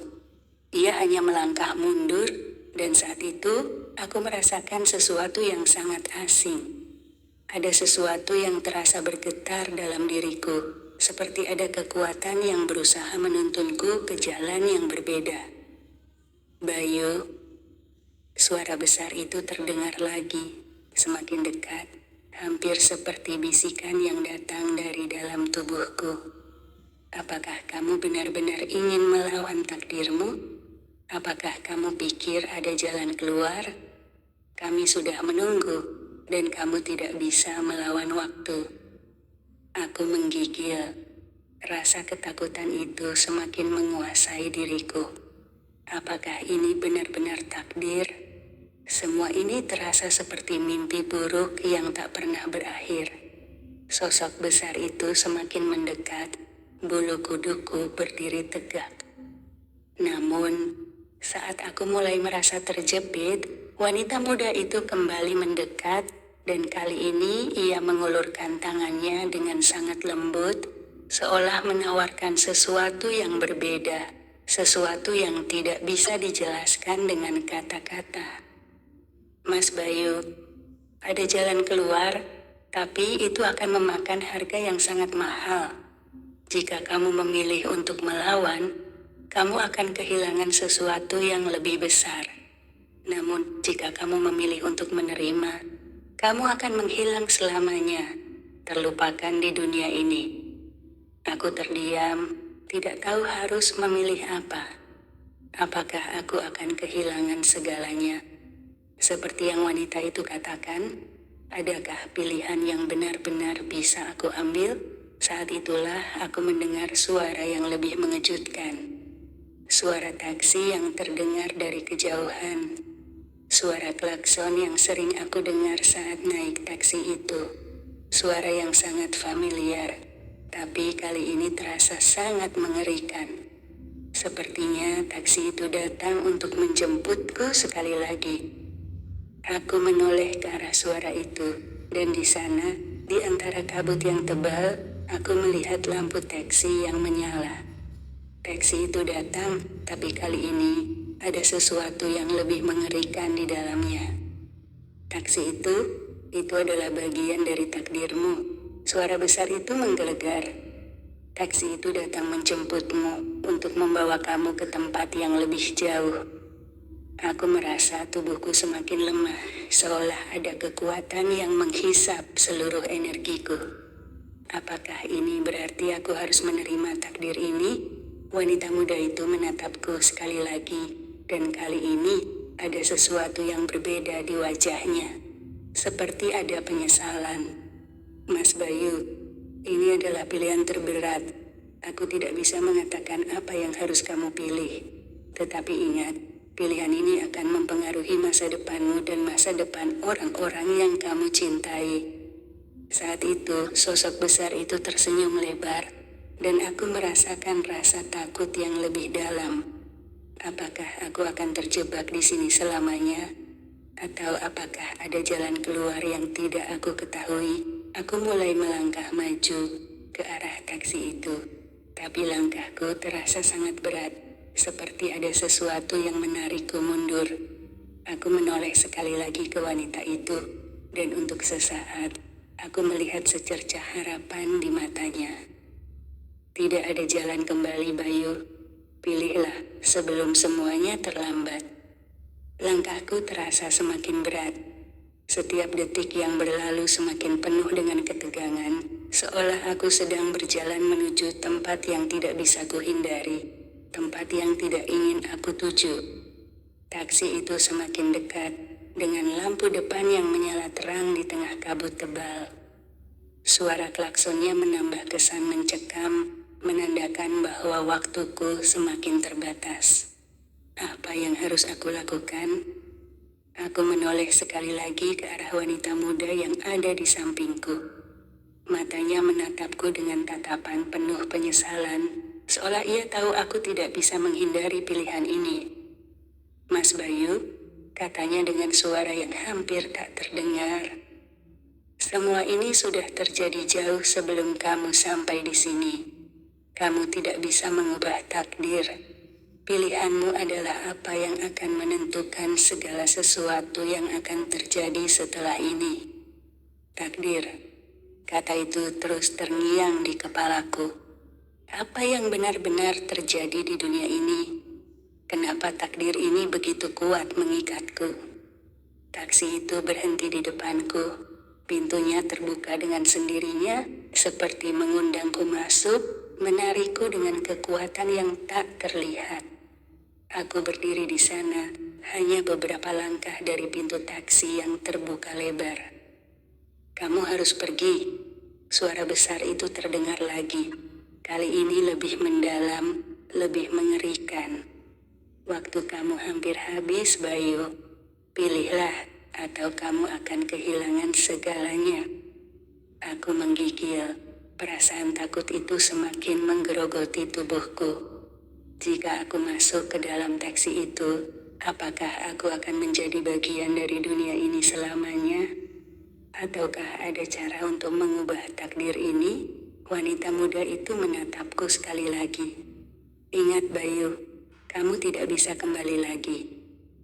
Ia hanya melangkah mundur, dan saat itu aku merasakan sesuatu yang sangat asing. Ada sesuatu yang terasa bergetar dalam diriku, seperti ada kekuatan yang berusaha menuntunku ke jalan yang berbeda. Bayu, suara besar itu terdengar lagi, semakin dekat, hampir seperti bisikan yang datang dari dalam tubuhku. Apakah kamu benar-benar ingin melawan takdirmu? Apakah kamu pikir ada jalan keluar? Kami sudah menunggu, dan kamu tidak bisa melawan waktu. Aku menggigil. Rasa ketakutan itu semakin menguasai diriku. Apakah ini benar-benar takdir? Semua ini terasa seperti mimpi buruk yang tak pernah berakhir. Sosok besar itu semakin mendekat, bulu kuduku berdiri tegak. Namun, saat aku mulai merasa terjepit, wanita muda itu kembali mendekat, dan kali ini ia mengulurkan tangannya dengan sangat lembut, seolah menawarkan sesuatu yang berbeda, sesuatu yang tidak bisa dijelaskan dengan kata-kata. Mas Bayu, ada jalan keluar, tapi itu akan memakan harga yang sangat mahal. Jika kamu memilih untuk melawan, kamu akan kehilangan sesuatu yang lebih besar. Namun, jika kamu memilih untuk menerima, kamu akan menghilang selamanya, terlupakan di dunia ini. Aku terdiam, tidak tahu harus memilih apa. Apakah aku akan kehilangan segalanya? Seperti yang wanita itu katakan, adakah pilihan yang benar-benar bisa aku ambil? Saat itulah aku mendengar suara yang lebih mengejutkan. Suara taksi yang terdengar dari kejauhan. Suara klakson yang sering aku dengar saat naik taksi itu. Suara yang sangat familiar, tapi kali ini terasa sangat mengerikan. Sepertinya taksi itu datang untuk menjemputku sekali lagi. Aku menoleh ke arah suara itu, dan di sana, di antara kabut yang tebal, aku melihat lampu taksi yang menyala. Taksi itu datang, tapi kali ini ada sesuatu yang lebih mengerikan di dalamnya. Taksi itu adalah bagian dari takdirmu. Suara besar itu menggelegar. Taksi itu datang menjemputmu untuk membawa kamu ke tempat yang lebih jauh. Aku merasa tubuhku semakin lemah, seolah ada kekuatan yang menghisap seluruh energiku. Apakah ini berarti aku harus menerima takdir ini? Wanita muda itu menatapku sekali lagi, dan kali ini ada sesuatu yang berbeda di wajahnya. Seperti ada penyesalan. Mas Bayu, ini adalah pilihan terberat. Aku tidak bisa mengatakan apa yang harus kamu pilih. Tetapi ingat, pilihan ini akan mempengaruhi masa depanmu dan masa depan orang-orang yang kamu cintai. Saat itu, sosok besar itu tersenyum lebar, dan aku merasakan rasa takut yang lebih dalam. Apakah aku akan terjebak di sini selamanya? Atau apakah ada jalan keluar yang tidak aku ketahui? Aku mulai melangkah maju ke arah taksi itu. Tapi langkahku terasa sangat berat, seperti ada sesuatu yang menarikku mundur. Aku menoleh sekali lagi ke wanita itu, dan untuk sesaat, aku melihat secercah harapan di matanya. Tidak ada jalan kembali, Bayu. Pilihlah sebelum semuanya terlambat. Langkahku terasa semakin berat. Setiap detik yang berlalu semakin penuh dengan ketegangan, seolah aku sedang berjalan menuju tempat yang tidak bisa kuhindari, tempat yang tidak ingin aku tuju. Taksi itu semakin dekat, dengan lampu depan yang menyala terang di tengah kabut tebal. Suara klaksonnya menambah kesan mencekam, menandakan bahwa waktuku semakin terbatas. Apa yang harus aku lakukan? Aku menoleh sekali lagi ke arah wanita muda yang ada di sampingku. Matanya menatapku dengan tatapan penuh penyesalan, seolah ia tahu aku tidak bisa menghindari pilihan ini. "Mas Bayu," katanya dengan suara yang hampir tak terdengar. "Semua ini sudah terjadi jauh sebelum kamu sampai di sini. Kamu tidak bisa mengubah takdir. Pilihanmu adalah apa yang akan menentukan segala sesuatu yang akan terjadi setelah ini." Takdir. Kata itu terus terngiang di kepalaku. Apa yang benar-benar terjadi di dunia ini? Kenapa takdir ini begitu kuat mengikatku? Taksi itu berhenti di depanku. Pintunya terbuka dengan sendirinya, seperti mengundangku masuk, menarikku dengan kekuatan yang tak terlihat. Aku berdiri di sana, hanya beberapa langkah dari pintu taksi yang terbuka lebar. "Kamu harus pergi." Suara besar itu terdengar lagi. Kali ini lebih mendalam, lebih mengerikan. "Waktu kamu hampir habis, Bayu. Pilihlah, atau kamu akan kehilangan segalanya." Aku menggigil. Perasaan takut itu semakin menggerogoti tubuhku. Jika aku masuk ke dalam taksi itu, apakah aku akan menjadi bagian dari dunia ini selamanya? Ataukah ada cara untuk mengubah takdir ini? Wanita muda itu menatapku sekali lagi. "Ingat, Bayu, kamu tidak bisa kembali lagi.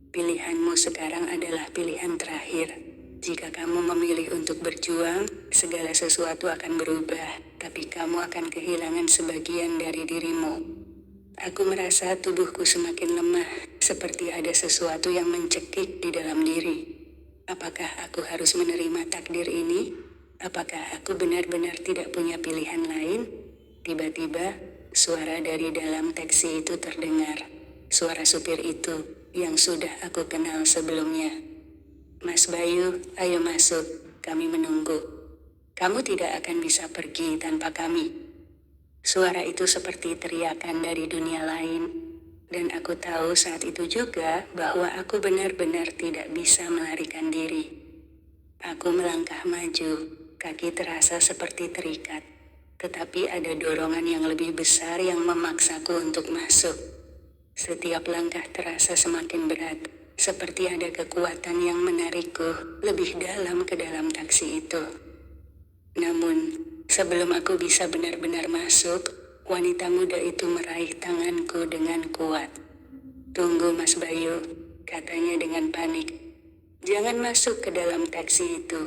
Pilihanmu sekarang adalah pilihan terakhir. Jika kamu memilih untuk berjuang, segala sesuatu akan berubah, tapi kamu akan kehilangan sebagian dari dirimu." Aku merasa tubuhku semakin lemah, seperti ada sesuatu yang mencekik di dalam diri. Apakah aku harus menerima takdir ini? Apakah aku benar-benar tidak punya pilihan lain? Tiba-tiba, suara dari dalam taksi itu terdengar. Suara supir itu yang sudah aku kenal sebelumnya. "Mas Bayu, ayo masuk, kami menunggu. Kamu tidak akan bisa pergi tanpa kami." Suara itu seperti teriakan dari dunia lain, dan aku tahu saat itu juga bahwa aku benar-benar tidak bisa melarikan diri. Aku melangkah maju, kaki terasa seperti terikat, tetapi ada dorongan yang lebih besar yang memaksaku untuk masuk. Setiap langkah terasa semakin berat, seperti ada kekuatan yang menarikku lebih dalam ke dalam taksi itu. Namun, sebelum aku bisa benar-benar masuk, wanita muda itu meraih tanganku dengan kuat. "Tunggu, Mas Bayu," katanya dengan panik. "Jangan masuk ke dalam taksi itu.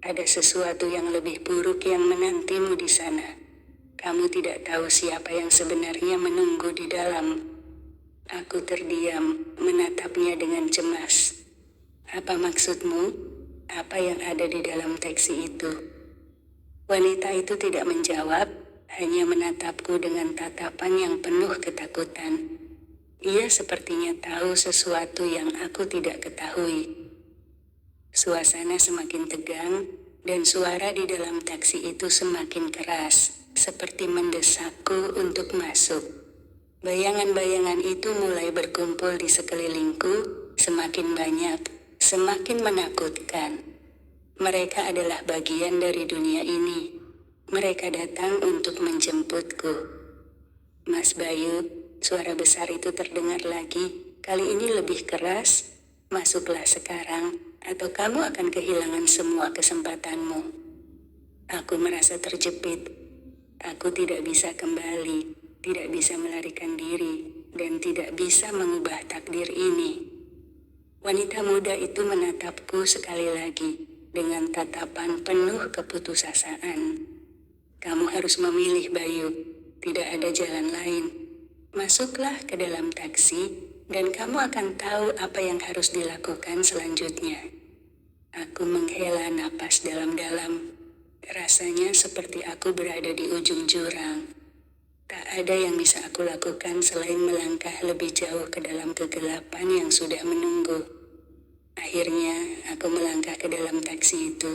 Ada sesuatu yang lebih buruk yang menantimu di sana. Kamu tidak tahu siapa yang sebenarnya menunggu di dalam." Aku terdiam, menatapnya dengan cemas. "Apa maksudmu? Apa yang ada di dalam taksi itu?" Wanita itu tidak menjawab, hanya menatapku dengan tatapan yang penuh ketakutan. Ia sepertinya tahu sesuatu yang aku tidak ketahui. Suasana semakin tegang, dan suara di dalam taksi itu semakin keras, seperti mendesakku untuk masuk. Bayangan-bayangan itu mulai berkumpul di sekelilingku, semakin banyak, semakin menakutkan. Mereka adalah bagian dari dunia ini. Mereka datang untuk menjemputku. "Mas Bayu," suara besar itu terdengar lagi, kali ini lebih keras. "Masuklah sekarang, atau kamu akan kehilangan semua kesempatanmu." Aku merasa terjepit. Aku tidak bisa kembali, tidak bisa melarikan diri, dan tidak bisa mengubah takdir ini. Wanita muda itu menatapku sekali lagi, dengan tatapan penuh keputusasaan. "Kamu harus memilih, Bayu. Tidak ada jalan lain. Masuklah ke dalam taksi dan kamu akan tahu apa yang harus dilakukan selanjutnya. Aku menghela napas dalam-dalam. Rasanya seperti aku berada di ujung jurang. Tak ada yang bisa aku lakukan selain melangkah lebih jauh ke dalam kegelapan yang sudah menunggu. Akhirnya, aku melangkah ke dalam taksi itu.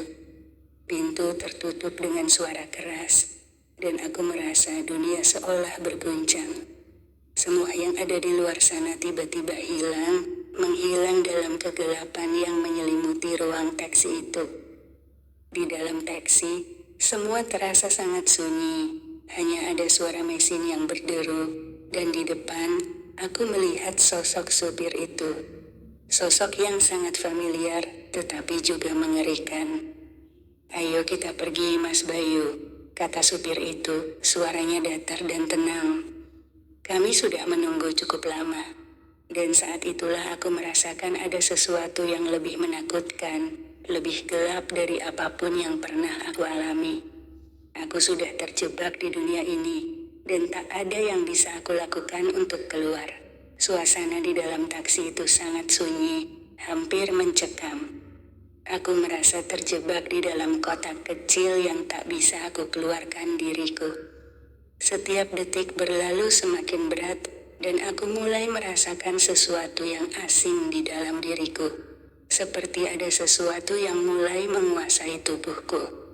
Pintu tertutup dengan suara keras, dan aku merasa dunia seolah berguncang. Semua yang ada di luar sana tiba-tiba hilang, menghilang dalam kegelapan yang menyelimuti ruang taksi itu. Di dalam taksi, semua terasa sangat sunyi. Hanya ada suara mesin yang berderu, dan di depan, aku melihat sosok supir itu. Sosok yang sangat familiar, tetapi juga mengerikan. "Ayo kita pergi, Mas Bayu," kata supir itu, suaranya datar dan tenang. Kami sudah menunggu cukup lama, dan saat itulah aku merasakan ada sesuatu yang lebih menakutkan, lebih gelap dari apapun yang pernah aku alami. Aku sudah terjebak di dunia ini, dan tak ada yang bisa aku lakukan untuk keluar. Suasana di dalam taksi itu sangat sunyi, hampir mencekam. Aku merasa terjebak di dalam kotak kecil yang tak bisa aku keluarkan diriku. Setiap detik berlalu semakin berat, dan aku mulai merasakan sesuatu yang asing di dalam diriku. Seperti ada sesuatu yang mulai menguasai tubuhku.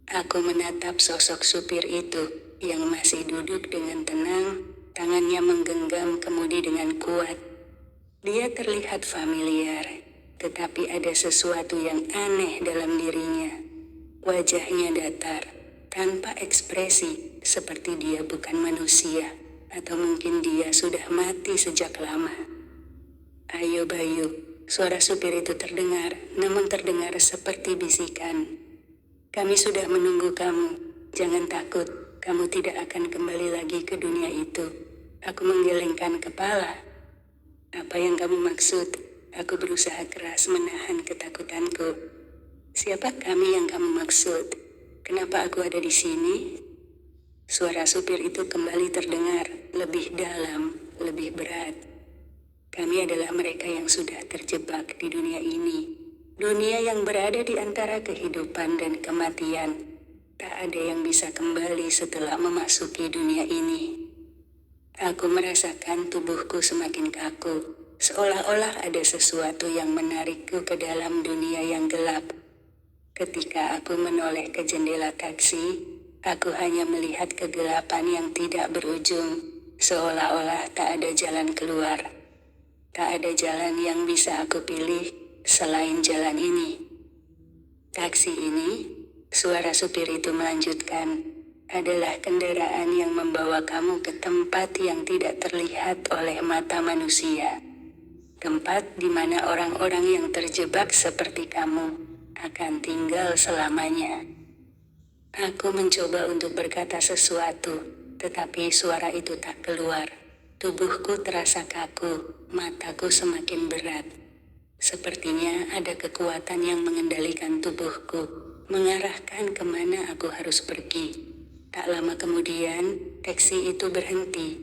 Aku menatap sosok supir itu yang masih duduk dengan tenang, tangannya menggenggam kemudi dengan kuat. Dia terlihat familiar, tetapi ada sesuatu yang aneh dalam dirinya. Wajahnya datar, tanpa ekspresi, seperti dia bukan manusia, atau mungkin dia sudah mati sejak lama. "Ayo Bayu," suara supir itu terdengar, namun terdengar seperti bisikan. "Kami sudah menunggu kamu. Jangan takut, kamu tidak akan kembali lagi ke dunia itu." Aku menggelengkan kepala. "Apa yang kamu maksud?" Aku berusaha keras menahan ketakutanku. "Siapa kami yang kamu maksud? Kenapa aku ada di sini?" Suara supir itu kembali terdengar, lebih dalam, lebih berat. "Kami adalah mereka yang sudah terjebak di dunia ini. Dunia yang berada di antara kehidupan dan kematian. Tak ada yang bisa kembali setelah memasuki dunia ini." Aku merasakan tubuhku semakin kaku, seolah-olah ada sesuatu yang menarikku ke dalam dunia yang gelap. Ketika aku menoleh ke jendela taksi, aku hanya melihat kegelapan yang tidak berujung, seolah-olah tak ada jalan keluar. Tak ada jalan yang bisa aku pilih selain jalan ini. "Taksi ini," suara supir itu melanjutkan, "adalah kendaraan yang membawa kamu ke tempat yang tidak terlihat oleh mata manusia. Tempat di mana orang-orang yang terjebak seperti kamu akan tinggal selamanya." Aku mencoba untuk berkata sesuatu, tetapi suara itu tak keluar. Tubuhku terasa kaku, mataku semakin berat. Sepertinya ada kekuatan yang mengendalikan tubuhku, mengarahkan kemana aku harus pergi. Tak lama kemudian, taksi itu berhenti.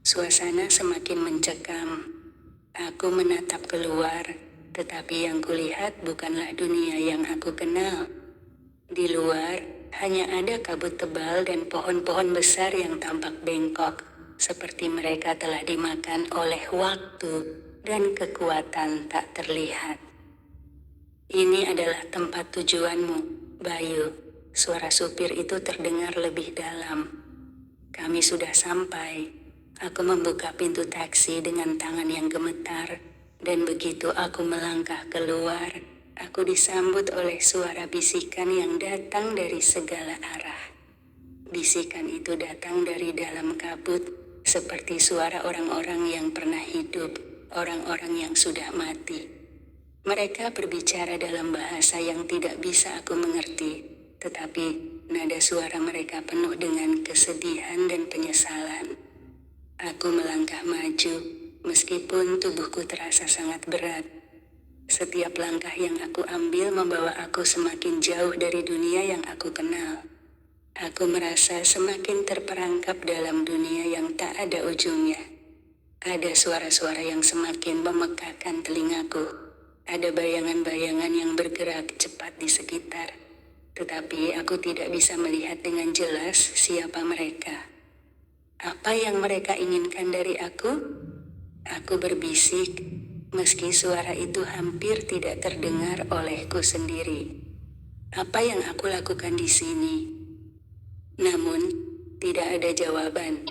Suasana semakin mencekam. Aku menatap keluar, tetapi yang kulihat bukanlah dunia yang aku kenal. Di luar, hanya ada kabut tebal dan pohon-pohon besar yang tampak bengkok, seperti mereka telah dimakan oleh waktu dan kekuatan tak terlihat. "Ini adalah tempat tujuanmu, Bayu," suara supir itu terdengar lebih dalam. "Kami sudah sampai." Aku membuka pintu taksi dengan tangan yang gemetar, dan begitu aku melangkah keluar, aku disambut oleh suara bisikan yang datang dari segala arah. Bisikan itu datang dari dalam kabut, seperti suara orang-orang yang pernah hidup, orang-orang yang sudah mati. Mereka berbicara dalam bahasa yang tidak bisa aku mengerti, tetapi nada suara mereka penuh dengan kesedihan dan penyesalan. Aku melangkah maju, meskipun tubuhku terasa sangat berat. Setiap langkah yang aku ambil membawa aku semakin jauh dari dunia yang aku kenal. Aku merasa semakin terperangkap dalam dunia yang tak ada ujungnya. Ada suara-suara yang semakin memekakkan telingaku. Ada bayangan-bayangan yang bergerak cepat di sekitar. Tetapi aku tidak bisa melihat dengan jelas siapa mereka. Apa yang mereka inginkan dari aku? Aku berbisik, meski suara itu hampir tidak terdengar olehku sendiri. Apa yang aku lakukan di sini? Namun, tidak ada jawaban.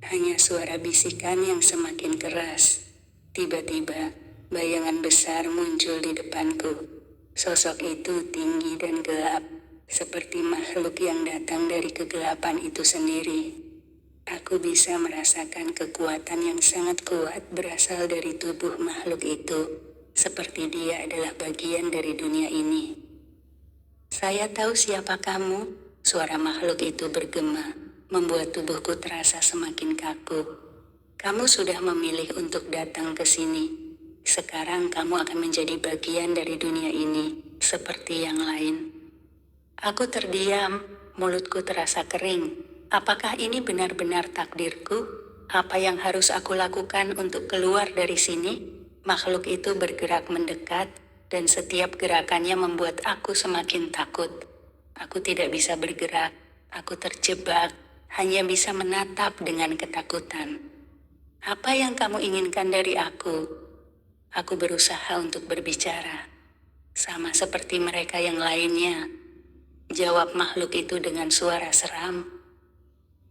Hanya suara bisikan yang semakin keras. Tiba-tiba, bayangan besar muncul di depanku. Sosok itu tinggi dan gelap, seperti makhluk yang datang dari kegelapan itu sendiri. Aku bisa merasakan kekuatan yang sangat kuat berasal dari tubuh makhluk itu, seperti dia adalah bagian dari dunia ini. Saya tahu siapa kamu, suara makhluk itu bergema, membuat tubuhku terasa semakin kaku. Kamu sudah memilih untuk datang ke sini. Sekarang kamu akan menjadi bagian dari dunia ini, seperti yang lain. Aku terdiam, mulutku terasa kering. Apakah ini benar-benar takdirku? Apa yang harus aku lakukan untuk keluar dari sini? Makhluk itu bergerak mendekat, dan setiap gerakannya membuat aku semakin takut. Aku tidak bisa bergerak, aku terjebak, hanya bisa menatap dengan ketakutan. Apa yang kamu inginkan dari aku? Aku berusaha untuk berbicara. Sama seperti mereka yang lainnya. Jawab makhluk itu dengan suara seram.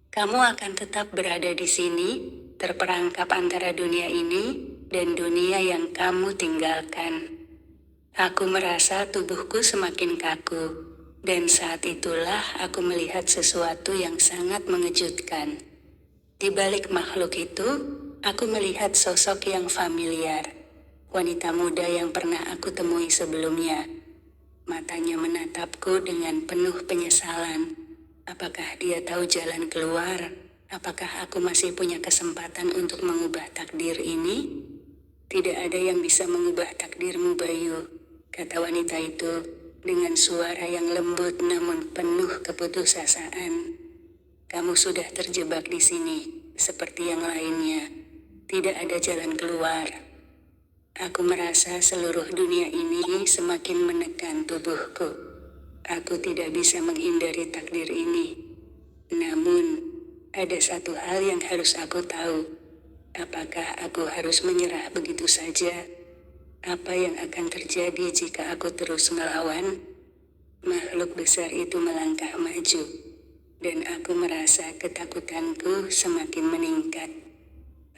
Kamu akan tetap berada di sini, terperangkap antara dunia ini dan dunia yang kamu tinggalkan. Aku merasa tubuhku semakin kaku, dan saat itulah aku melihat sesuatu yang sangat mengejutkan. Di balik makhluk itu, aku melihat sosok yang familiar. Wanita muda yang pernah aku temui sebelumnya. Matanya menatapku dengan penuh penyesalan. Apakah dia tahu jalan keluar? Apakah aku masih punya kesempatan untuk mengubah takdir ini? Tidak ada yang bisa mengubah takdirmu, Bayu, kata wanita itu dengan suara yang lembut namun penuh keputusasaan. Kamu sudah terjebak di sini, seperti yang lainnya. Tidak ada jalan keluar. Aku merasa seluruh dunia ini semakin menekan tubuhku. Aku tidak bisa menghindari takdir ini. Namun, ada satu hal yang harus aku tahu. Apakah aku harus menyerah begitu saja? Apa yang akan terjadi jika aku terus melawan? Makhluk besar itu melangkah maju, dan aku merasa ketakutanku semakin meningkat.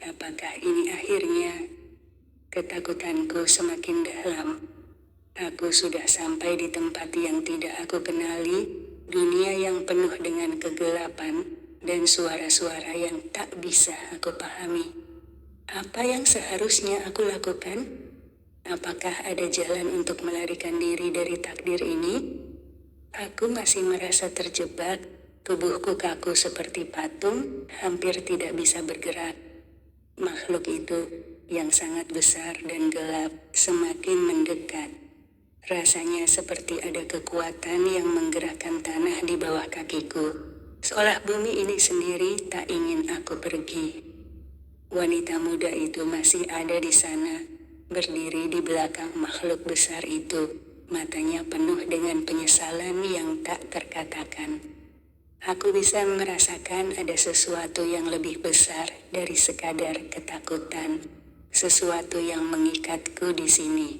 Apakah ini akhirnya? Ketakutanku semakin dalam. Aku sudah sampai di tempat yang tidak aku kenali, dunia yang penuh dengan kegelapan dan suara-suara yang tak bisa aku pahami. Apa yang seharusnya aku lakukan? Apakah ada jalan untuk melarikan diri dari takdir ini? Aku masih merasa terjebak, tubuhku kaku seperti patung, hampir tidak bisa bergerak. Makhluk itu yang sangat besar dan gelap semakin mendekat. Rasanya seperti ada kekuatan yang menggerakkan tanah di bawah kakiku, seolah bumi ini sendiri tak ingin aku pergi. Wanita muda itu masih ada di sana, berdiri di belakang makhluk besar itu, matanya penuh dengan penyesalan yang tak terkatakan. Aku bisa merasakan ada sesuatu yang lebih besar dari sekadar ketakutan, sesuatu yang mengikatku di sini.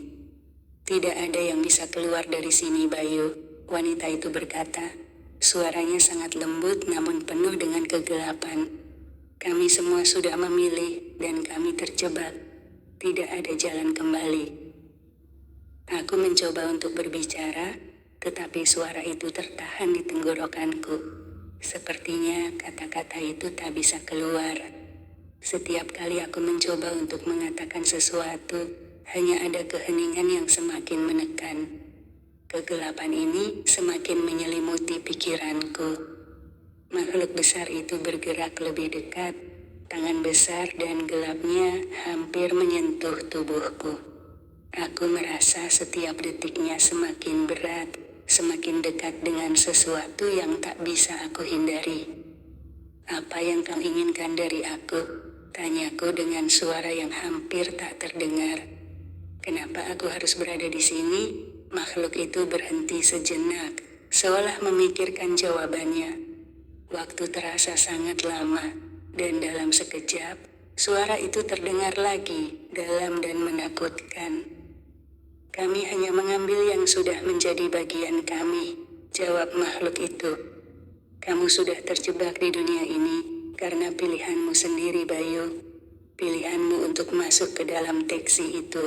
Tidak ada yang bisa keluar dari sini, Bayu, wanita itu berkata. Suaranya sangat lembut namun penuh dengan kegelapan. Kami semua sudah memilih dan kami terjebak. Tidak ada jalan kembali. Aku mencoba untuk berbicara, tetapi suara itu tertahan di tenggorokanku. Sepertinya kata-kata itu tak bisa keluar. Setiap kali aku mencoba untuk mengatakan sesuatu, hanya ada keheningan yang semakin menekan. Kegelapan ini semakin menyelimuti pikiranku. Makhluk besar itu bergerak lebih dekat. Tangan besar dan gelapnya hampir menyentuh tubuhku. Aku merasa setiap detiknya semakin berat. semakin dekat dengan sesuatu yang tak bisa aku hindari. Apa yang kau inginkan dari aku? Tanyaku dengan suara yang hampir tak terdengar. Kenapa aku harus berada di sini? Makhluk itu berhenti sejenak, seolah memikirkan jawabannya. Waktu terasa sangat lama, dan dalam sekejap, suara itu terdengar lagi, dalam dan menakutkan. Kami hanya mengambil yang sudah menjadi bagian kami, jawab makhluk itu. Kamu sudah terjebak di dunia ini, karena pilihanmu sendiri, Bayu. Pilihanmu untuk masuk ke dalam teksi itu.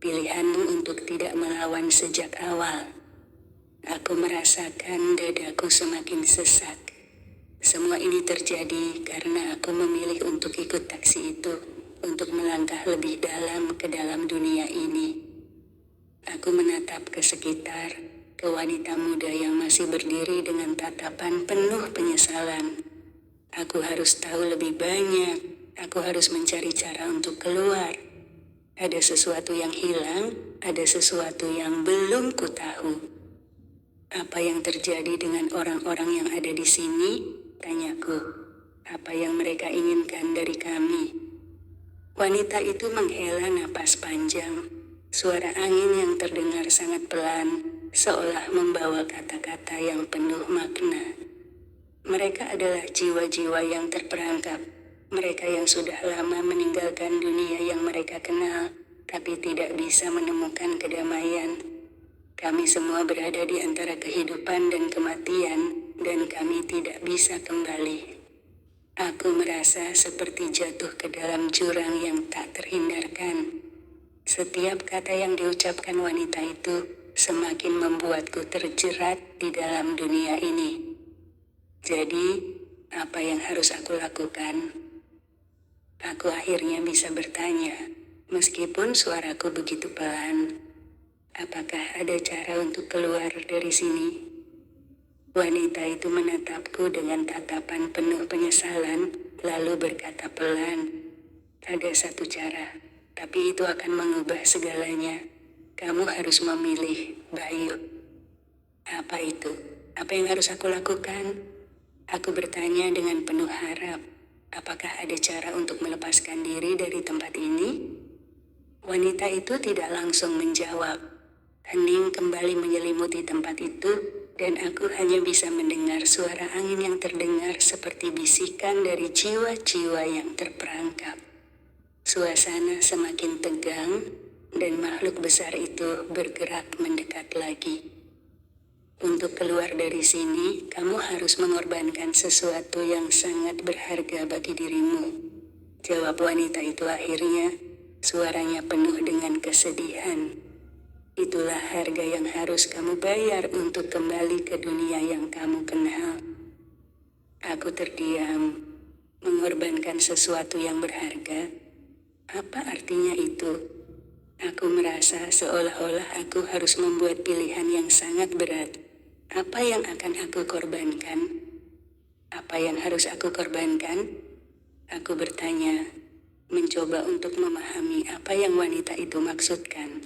Pilihanmu untuk tidak melawan sejak awal. Aku merasakan dadaku semakin sesak. Semua ini terjadi karena aku memilih untuk ikut taksi itu, untuk melangkah lebih dalam ke dalam dunia ini. Aku menatap ke sekitar, ke wanita muda yang masih berdiri dengan tatapan penuh penyesalan. Aku harus tahu lebih banyak, aku harus mencari cara untuk keluar. Ada sesuatu yang hilang, ada sesuatu yang belum ku tahu. Apa yang terjadi dengan orang-orang yang ada di sini? Tanyaku. Apa yang mereka inginkan dari kami? Wanita itu menghela napas panjang. Suara angin yang terdengar sangat pelan, seolah membawa kata-kata yang penuh makna. Mereka adalah jiwa-jiwa yang terperangkap. Mereka yang sudah lama meninggalkan dunia yang mereka kenal, tapi tidak bisa menemukan kedamaian. Kami semua berada di antara kehidupan dan kematian, dan kami tidak bisa kembali. Aku merasa seperti jatuh ke dalam jurang yang tak terhindarkan. Setiap kata yang diucapkan wanita itu semakin membuatku terjerat di dalam dunia ini. Jadi, apa yang harus aku lakukan? Aku akhirnya bisa bertanya, meskipun suaraku begitu pelan. Apakah ada cara untuk keluar dari sini? Wanita itu menatapku dengan tatapan penuh penyesalan, lalu berkata pelan, ada satu cara, tapi itu akan mengubah segalanya. Kamu harus memilih, Bayu. Apa itu? Apa yang harus aku lakukan? Aku bertanya dengan penuh harap, apakah ada cara untuk melepaskan diri dari tempat ini? Wanita itu tidak langsung menjawab. Hening kembali menyelimuti tempat itu, dan aku hanya bisa mendengar suara angin yang terdengar seperti bisikan dari jiwa-jiwa yang terperangkap. Suasana semakin tegang, dan makhluk besar itu bergerak mendekat lagi. Untuk keluar dari sini, kamu harus mengorbankan sesuatu yang sangat berharga bagi dirimu. Jawab wanita itu akhirnya, suaranya penuh dengan kesedihan. Itulah harga yang harus kamu bayar untuk kembali ke dunia yang kamu kenal. Aku terdiam, mengorbankan sesuatu yang berharga. Apa artinya itu? Aku merasa seolah-olah aku harus membuat pilihan yang sangat berat. Apa yang akan aku korbankan? Apa yang harus aku korbankan? Aku bertanya, mencoba untuk memahami apa yang wanita itu maksudkan.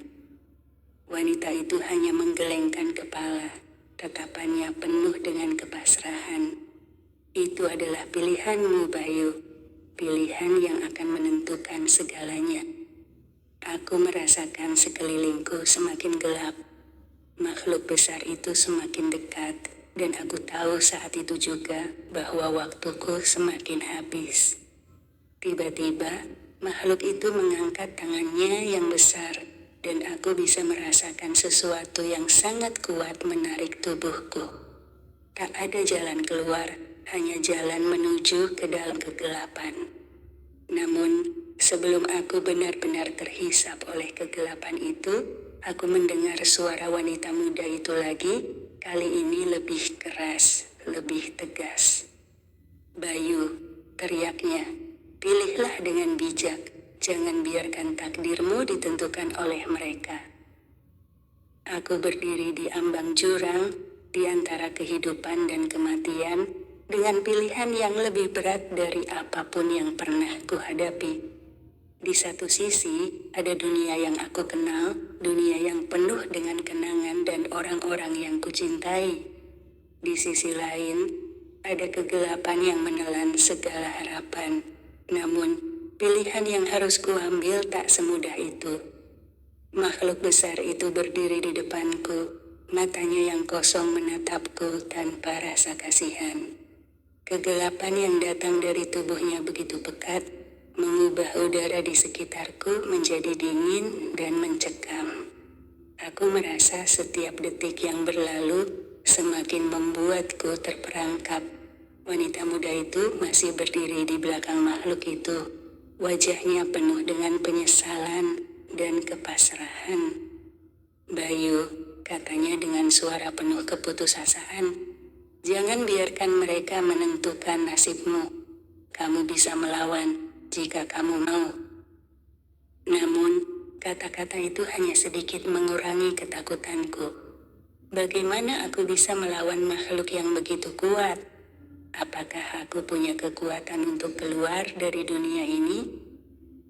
Wanita itu hanya menggelengkan kepala, tatapannya penuh dengan kepasrahan. Itu adalah pilihanmu, Bayu. Pilihan yang akan menentukan segalanya. Aku merasakan sekelilingku semakin gelap. Makhluk besar itu semakin dekat, dan aku tahu saat itu juga bahwa waktuku semakin habis. Tiba-tiba, makhluk itu mengangkat tangannya yang besar, dan aku bisa merasakan sesuatu yang sangat kuat menarik tubuhku. Tak ada jalan keluar, hanya jalan menuju ke dalam kegelapan. Namun, sebelum aku benar-benar terhisap oleh kegelapan itu, aku mendengar suara wanita muda itu lagi, kali ini lebih keras, lebih tegas. Bayu, teriaknya, pilihlah dengan bijak, jangan biarkan takdirmu ditentukan oleh mereka. Aku berdiri di ambang jurang, di antara kehidupan dan kematian, dengan pilihan yang lebih berat dari apapun yang pernah kuhadapi. Di satu sisi, ada dunia yang aku kenal, dunia yang penuh dengan kenangan dan orang-orang yang kucintai. Di sisi lain, ada kegelapan yang menelan segala harapan. Namun, pilihan yang harus kuambil tak semudah itu. Makhluk besar itu berdiri di depanku, matanya yang kosong menatapku tanpa rasa kasihan. Kegelapan yang datang dari tubuhnya begitu pekat, mengubah udara di sekitarku menjadi dingin dan mencekam. Aku merasa setiap detik yang berlalu semakin membuatku terperangkap. Wanita muda itu masih berdiri di belakang makhluk itu. Wajahnya penuh dengan penyesalan dan kepasrahan. "Bayu," katanya dengan suara penuh keputusasaan, "jangan biarkan mereka menentukan nasibmu. Kamu bisa melawan jika kamu mau." Namun, kata-kata itu hanya sedikit mengurangi ketakutanku. Bagaimana aku bisa melawan makhluk yang begitu kuat? Apakah aku punya kekuatan untuk keluar dari dunia ini?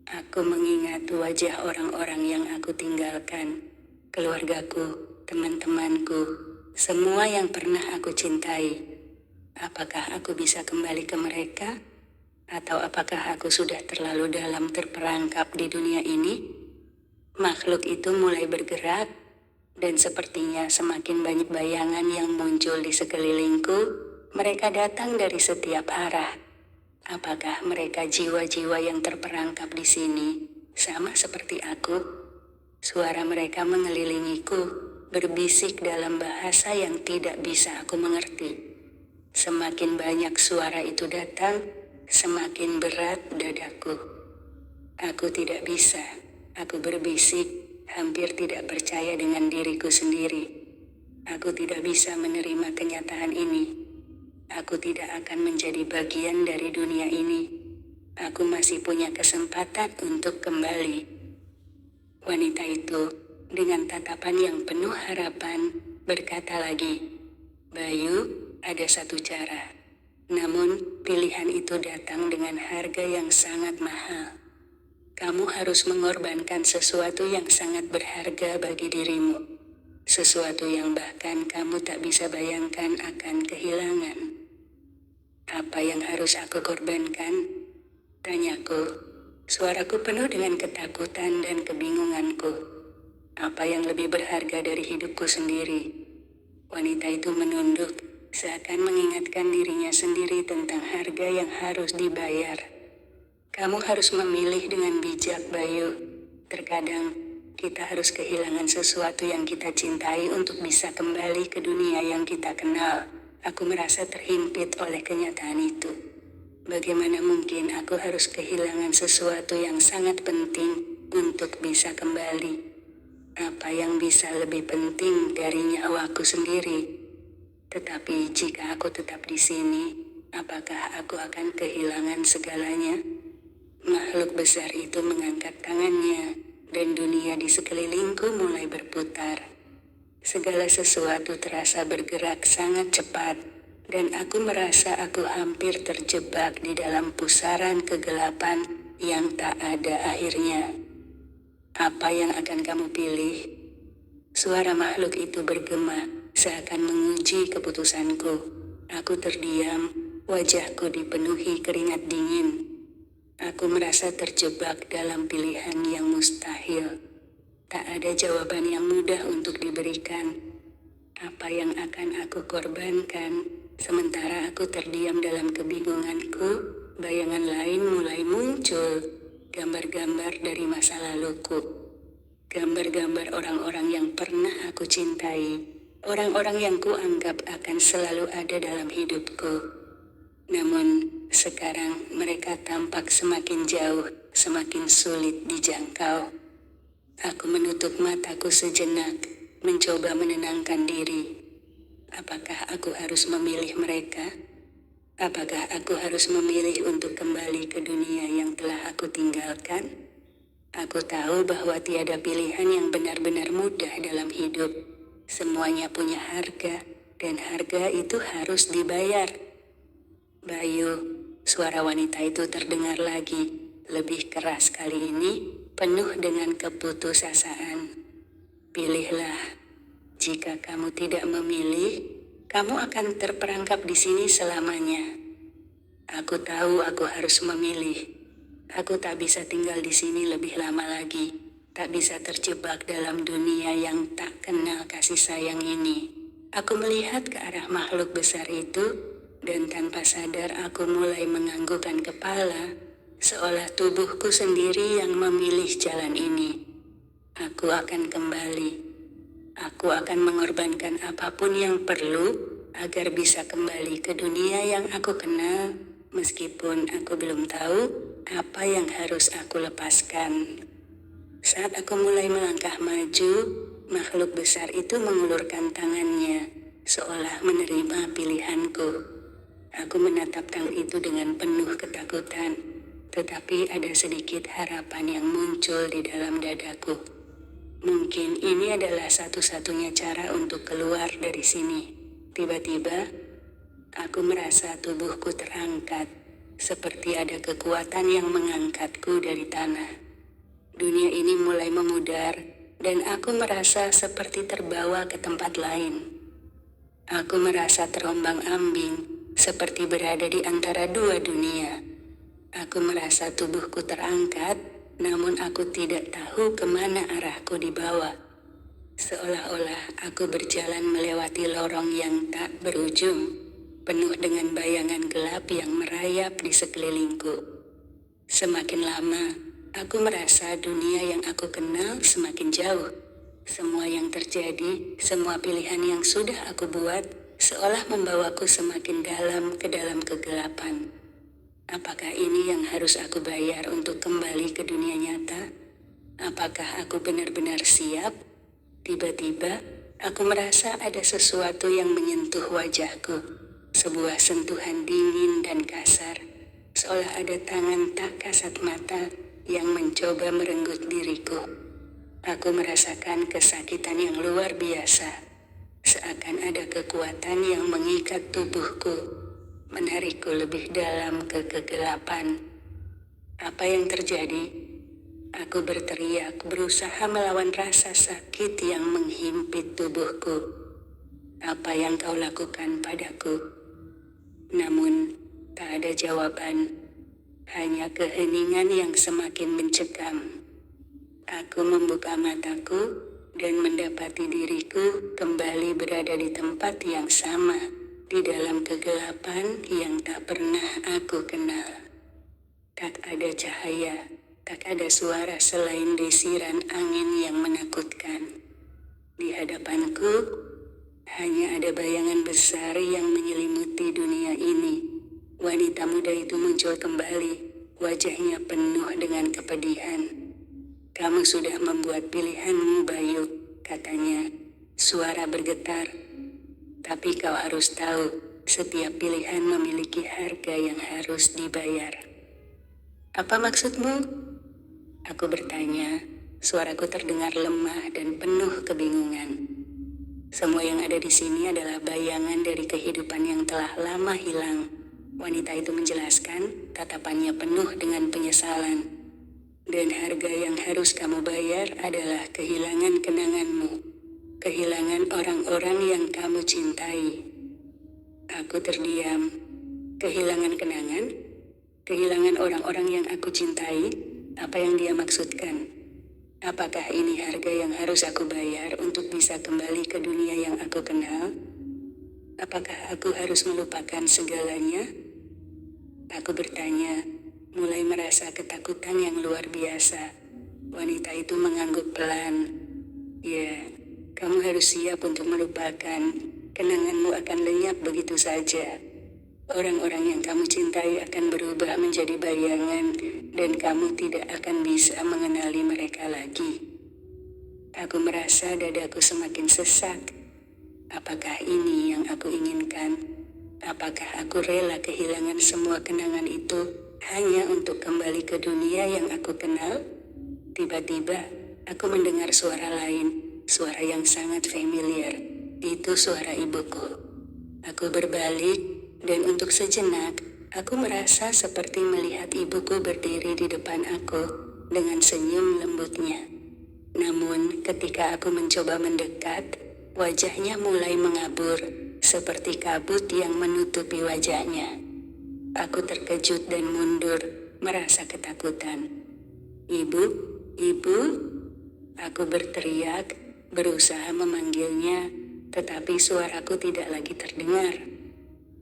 Aku mengingat wajah orang-orang yang aku tinggalkan, keluargaku, teman-temanku, semua yang pernah aku cintai. Apakah aku bisa kembali ke mereka? Atau apakah aku sudah terlalu dalam terperangkap di dunia ini? Makhluk itu mulai bergerak, dan sepertinya semakin banyak bayangan yang muncul di sekelilingku. Mereka datang dari setiap arah. Apakah mereka jiwa-jiwa yang terperangkap di sini, sama seperti aku? Suara mereka mengelilingiku, berbisik dalam bahasa yang tidak bisa aku mengerti. Semakin banyak suara itu datang, semakin berat dadaku. Aku tidak bisa, aku berbisik, hampir tidak percaya dengan diriku sendiri. Aku tidak bisa menerima kenyataan ini. Aku tidak akan menjadi bagian dari dunia ini. Aku masih punya kesempatan untuk kembali. Wanita itu, dengan tatapan yang penuh harapan, berkata lagi, "Bayu, ada satu cara. Namun, pilihan itu datang dengan harga yang sangat mahal. Kamu harus mengorbankan sesuatu yang sangat berharga bagi dirimu. Sesuatu yang bahkan kamu tak bisa bayangkan akan kehilangan." "Apa yang harus aku korbankan?" tanyaku. Suaraku penuh dengan ketakutan dan kebingunganku. "Apa yang lebih berharga dari hidupku sendiri?" Wanita itu menunduk, seakan mengingatkan dirinya sendiri tentang harga yang harus dibayar. "Kamu harus memilih dengan bijak, Bayu. Terkadang, kita harus kehilangan sesuatu yang kita cintai untuk bisa kembali ke dunia yang kita kenal." Aku merasa terhimpit oleh kenyataan itu. Bagaimana mungkin aku harus kehilangan sesuatu yang sangat penting untuk bisa kembali? Apa yang bisa lebih penting dari nyawaku sendiri? Tetapi jika aku tetap di sini, apakah aku akan kehilangan segalanya? Makhluk besar itu mengangkat tangannya, dan dunia di sekelilingku mulai berputar. Segala sesuatu terasa bergerak sangat cepat, dan aku merasa aku hampir terjebak di dalam pusaran kegelapan yang tak ada akhirnya. "Apa yang akan kamu pilih?" Suara makhluk itu bergema, seakan menguji keputusanku. Aku terdiam, wajahku dipenuhi keringat dingin. Aku merasa terjebak dalam pilihan yang mustahil. Tak ada jawaban yang mudah untuk diberikan. Apa yang akan aku korbankan? Sementara aku terdiam dalam kebingunganku, bayangan lain mulai muncul. Gambar-gambar dari masa laluku. Gambar-gambar orang-orang yang pernah aku cintai. Orang-orang yang kuanggap akan selalu ada dalam hidupku. Namun, sekarang mereka tampak semakin jauh, semakin sulit dijangkau. Aku menutup mataku sejenak, mencoba menenangkan diri. Apakah aku harus memilih mereka? Apakah aku harus memilih untuk kembali ke dunia yang telah aku tinggalkan? Aku tahu bahwa tiada pilihan yang benar-benar mudah dalam hidup. Semuanya punya harga, dan harga itu harus dibayar. "Bayu," suara wanita itu terdengar lagi. lebih keras kali ini, penuh dengan keputusasaan. Pilihlah. Jika kamu tidak memilih, kamu akan terperangkap di sini selamanya. Aku tahu aku harus memilih. Aku tak bisa tinggal di sini lebih lama lagi. Tak bisa terjebak dalam dunia yang tak kenal kasih sayang ini. Aku melihat ke arah makhluk besar itu, dan tanpa sadar aku mulai menganggukkan kepala, seolah tubuhku sendiri yang memilih jalan ini. Aku akan kembali. Aku akan mengorbankan apapun yang perlu agar bisa kembali ke dunia yang aku kenal, meskipun aku belum tahu apa yang harus aku lepaskan. Saat aku mulai melangkah maju, makhluk besar itu mengulurkan tangannya, seolah menerima pilihanku. Aku menatap tangan itu dengan penuh ketakutan, tetapi ada sedikit harapan yang muncul di dalam dadaku. Mungkin ini adalah satu-satunya cara untuk keluar dari sini. Tiba-tiba, aku merasa tubuhku terangkat, seperti ada kekuatan yang mengangkatku dari tanah. Dunia ini mulai memudar, dan aku merasa seperti terbawa ke tempat lain. Aku merasa terombang-ambing, seperti berada di antara dua dunia. Aku merasa tubuhku terangkat, namun aku tidak tahu kemana arahku dibawa. Seolah-olah aku berjalan melewati lorong yang tak berujung, penuh dengan bayangan gelap yang merayap di sekelilingku. Semakin lama, aku merasa dunia yang aku kenal semakin jauh. Semua yang terjadi, semua pilihan yang sudah aku buat, seolah membawaku semakin dalam ke dalam kegelapan. Apakah ini yang harus aku bayar untuk kembali ke dunia nyata? Apakah aku benar-benar siap? Tiba-tiba, aku merasa ada sesuatu yang menyentuh wajahku. Sebuah sentuhan dingin dan kasar, seolah ada tangan tak kasat mata yang mencoba merenggut diriku. Aku merasakan kesakitan yang luar biasa, seakan ada kekuatan yang mengikat tubuhku, menarikku lebih dalam ke kegelapan. Apa yang terjadi? Aku berteriak, berusaha melawan rasa sakit yang menghimpit tubuhku. Apa yang kau lakukan padaku? Namun, tak ada jawaban. Hanya keheningan yang semakin mencekam. Aku membuka mataku dan mendapati diriku kembali berada di tempat yang sama, di dalam kegelapan yang tak pernah aku kenal. Tak ada cahaya, tak ada suara selain desiran angin yang menakutkan. Di hadapanku, hanya ada bayangan besar yang menyelimuti dunia ini. Wanita muda itu muncul kembali, wajahnya penuh dengan kepedihan. Kamu sudah membuat pilihanmu, Bayu, katanya. Suara bergetar. Tapi kau harus tahu, setiap pilihan memiliki harga yang harus dibayar. Apa maksudmu? Aku bertanya, suaraku terdengar lemah dan penuh kebingungan. Semua yang ada di sini adalah bayangan dari kehidupan yang telah lama hilang. Wanita itu menjelaskan, tatapannya penuh dengan penyesalan. Dan harga yang harus kamu bayar adalah kehilangan kenanganmu. Kehilangan orang-orang yang kamu cintai. Aku terdiam. Kehilangan kenangan? Kehilangan orang-orang yang aku cintai? Apa yang dia maksudkan? Apakah ini harga yang harus aku bayar untuk bisa kembali ke dunia yang aku kenal? Apakah aku harus melupakan segalanya? Aku bertanya, mulai merasa ketakutan yang luar biasa. Wanita itu mengangguk pelan. Ya, kamu harus siap untuk melupakan. Kenanganmu akan lenyap begitu saja. Orang-orang yang kamu cintai akan berubah menjadi bayangan, dan kamu tidak akan bisa mengenali mereka lagi. Aku merasa dadaku semakin sesak. Apakah ini yang aku inginkan? Apakah aku rela kehilangan semua kenangan itu hanya untuk kembali ke dunia yang aku kenal? Tiba-tiba, aku mendengar suara lain, suara yang sangat familiar. Itu suara ibuku. Aku berbalik, dan untuk sejenak, Aku merasa seperti melihat ibuku berdiri di depan aku dengan senyum lembutnya. Namun ketika aku mencoba mendekat, wajahnya mulai mengabur, seperti kabut yang menutupi wajahnya. Aku terkejut dan mundur, merasa ketakutan. "Ibu, ibu," aku berteriak, berusaha memanggilnya, tetapi suaraku tidak lagi terdengar.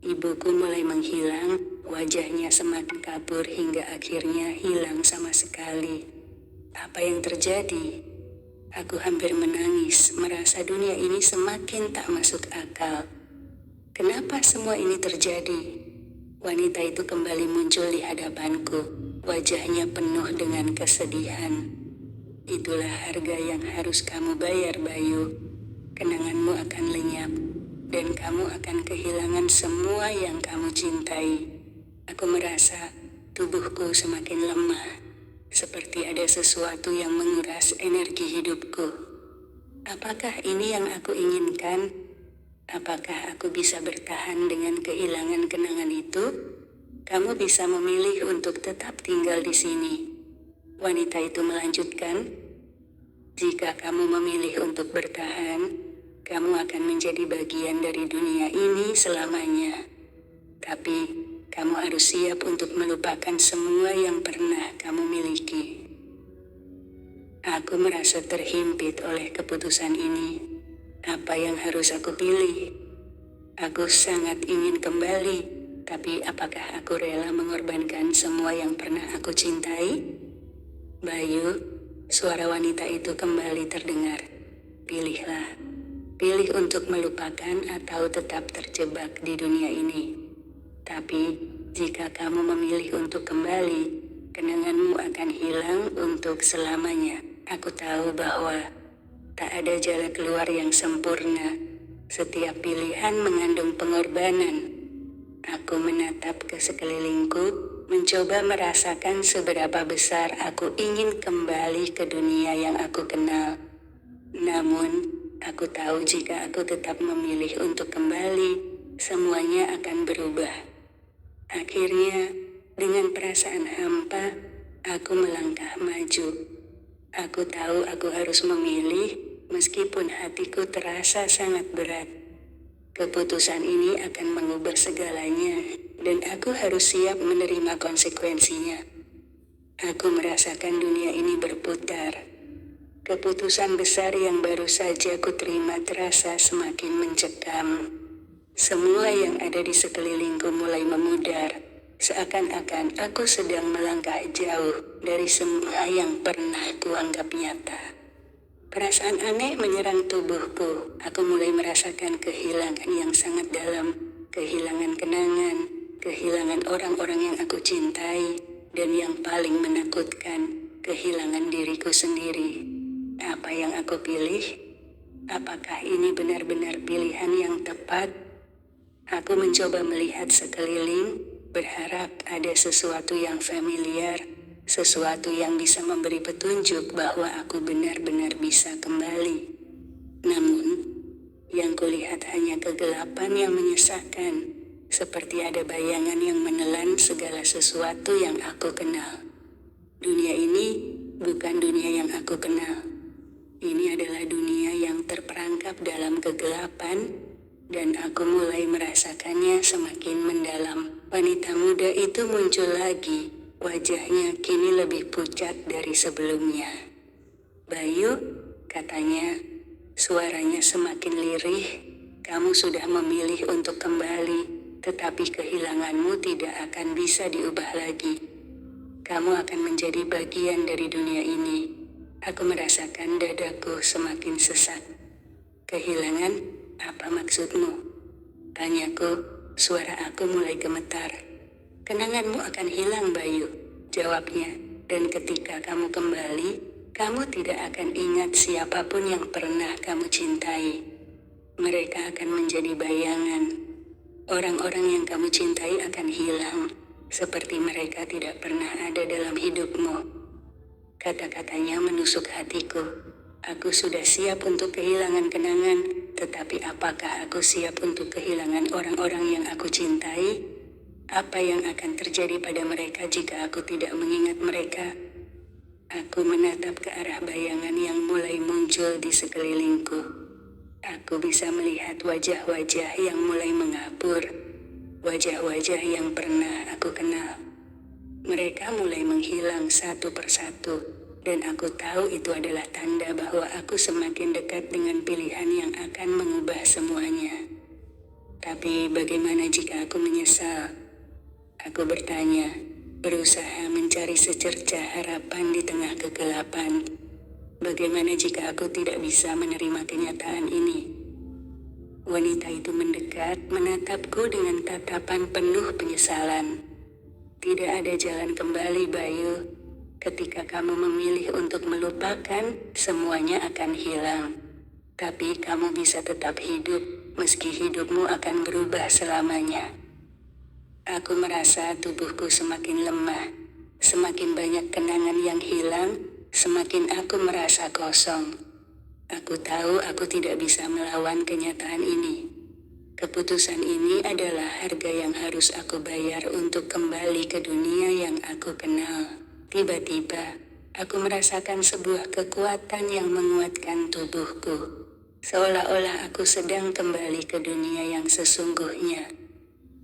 Ibuku mulai menghilang, wajahnya semakin kabur hingga akhirnya hilang sama sekali. Apa yang terjadi? Aku hampir menangis, merasa dunia ini semakin tak masuk akal. Kenapa semua ini terjadi? Wanita itu kembali muncul di hadapanku, wajahnya penuh dengan kesedihan. "Itulah harga yang harus kamu bayar, Bayu. Kenanganmu akan lenyap, dan kamu akan kehilangan semua yang kamu cintai." Aku merasa tubuhku semakin lemah, seperti ada sesuatu yang menguras energi hidupku. Apakah ini yang aku inginkan? Apakah aku bisa bertahan dengan kehilangan kenangan itu? "Kamu bisa memilih untuk tetap tinggal di sini," wanita itu melanjutkan. "Jika kamu memilih untuk bertahan, kamu akan menjadi bagian dari dunia ini selamanya. Tapi kamu harus siap untuk melupakan semua yang pernah kamu miliki." Aku merasa terhimpit oleh keputusan ini. Apa yang harus aku pilih? Aku sangat ingin kembali, tapi apakah aku rela mengorbankan semua yang pernah aku cintai? "Bayu," suara wanita itu kembali terdengar. "Pilihlah. Pilih untuk melupakan atau tetap terjebak di dunia ini. Tapi jika kamu memilih untuk kembali, kenanganmu akan hilang untuk selamanya." Aku tahu bahwa tak ada jalan keluar yang sempurna. Setiap pilihan mengandung pengorbanan. Aku menatap ke sekelilingku, mencoba merasakan seberapa besar aku ingin kembali ke dunia yang aku kenal. Namun, aku tahu jika aku tetap memilih untuk kembali, semuanya akan berubah. Akhirnya, dengan perasaan hampa, aku melangkah maju. Aku tahu aku harus memilih, meskipun hatiku terasa sangat berat. Keputusan ini akan mengubah segalanya, dan aku harus siap menerima konsekuensinya. Aku merasakan dunia ini berputar. Keputusan besar yang baru saja ku terima terasa semakin mencekam. Semua yang ada di sekelilingku mulai memudar. Seakan-akan aku sedang melangkah jauh dari semua yang pernah kuanggap nyata. Perasaan aneh menyerang tubuhku. Aku mulai merasakan kehilangan yang sangat dalam. Kehilangan kenangan, kehilangan orang-orang yang aku cintai, dan yang paling menakutkan, kehilangan diriku sendiri. Apa yang aku pilih? Apakah ini benar-benar pilihan yang tepat? Aku mencoba melihat sekeliling, berharap ada sesuatu yang familiar, sesuatu yang bisa memberi petunjuk bahwa aku benar-benar bisa kembali. Namun, yang kulihat hanya kegelapan yang menyesakkan, seperti ada bayangan yang menelan segala sesuatu yang aku kenal. Dunia ini bukan dunia yang aku kenal. Ini adalah dunia yang terperangkap dalam kegelapan, dan aku mulai merasakannya semakin mendalam. Wanita muda itu muncul lagi, wajahnya kini lebih pucat dari sebelumnya. "Bayu," katanya, suaranya semakin lirih, "kamu sudah memilih untuk kembali, tetapi kehilanganmu tidak akan bisa diubah lagi. Kamu akan menjadi bagian dari dunia ini." Aku merasakan dadaku semakin sesak. "Kehilangan? Apa maksudmu?" tanyaku, suara aku mulai gemetar. "Kenanganmu akan hilang, Bayu," jawabnya, "dan ketika kamu kembali, kamu tidak akan ingat siapapun yang pernah kamu cintai. Mereka akan menjadi bayangan. Orang-orang yang kamu cintai akan hilang, seperti mereka tidak pernah ada dalam hidupmu." Kata-katanya menusuk hatiku. Aku sudah siap untuk kehilangan kenangan, tetapi apakah aku siap untuk kehilangan orang-orang yang aku cintai? Apa yang akan terjadi pada mereka jika aku tidak mengingat mereka? Aku menatap ke arah bayangan yang mulai muncul di sekelilingku. Aku bisa melihat wajah-wajah yang mulai mengapur, wajah-wajah yang pernah aku kenal. Mereka mulai menghilang satu persatu, dan aku tahu itu adalah tanda bahwa aku semakin dekat dengan pilihan yang akan mengubah semuanya. Tapi bagaimana jika aku menyesal? Aku bertanya, berusaha mencari secercah harapan di tengah kegelapan. Bagaimana jika aku tidak bisa menerima kenyataan ini? Wanita itu mendekat, menatapku dengan tatapan penuh penyesalan. Tidak ada jalan kembali, Bayu. Ketika kamu memilih untuk melupakan, semuanya akan hilang. Tapi kamu bisa tetap hidup, meski hidupmu akan berubah selamanya. Aku merasa tubuhku semakin lemah. Semakin banyak kenangan yang hilang, semakin aku merasa kosong. Aku tahu aku tidak bisa melawan kenyataan ini. Keputusan ini adalah harga yang harus aku bayar untuk kembali ke dunia yang aku kenal. Tiba-tiba, aku merasakan sebuah kekuatan yang menguatkan tubuhku. Seolah-olah aku sedang kembali ke dunia yang sesungguhnya.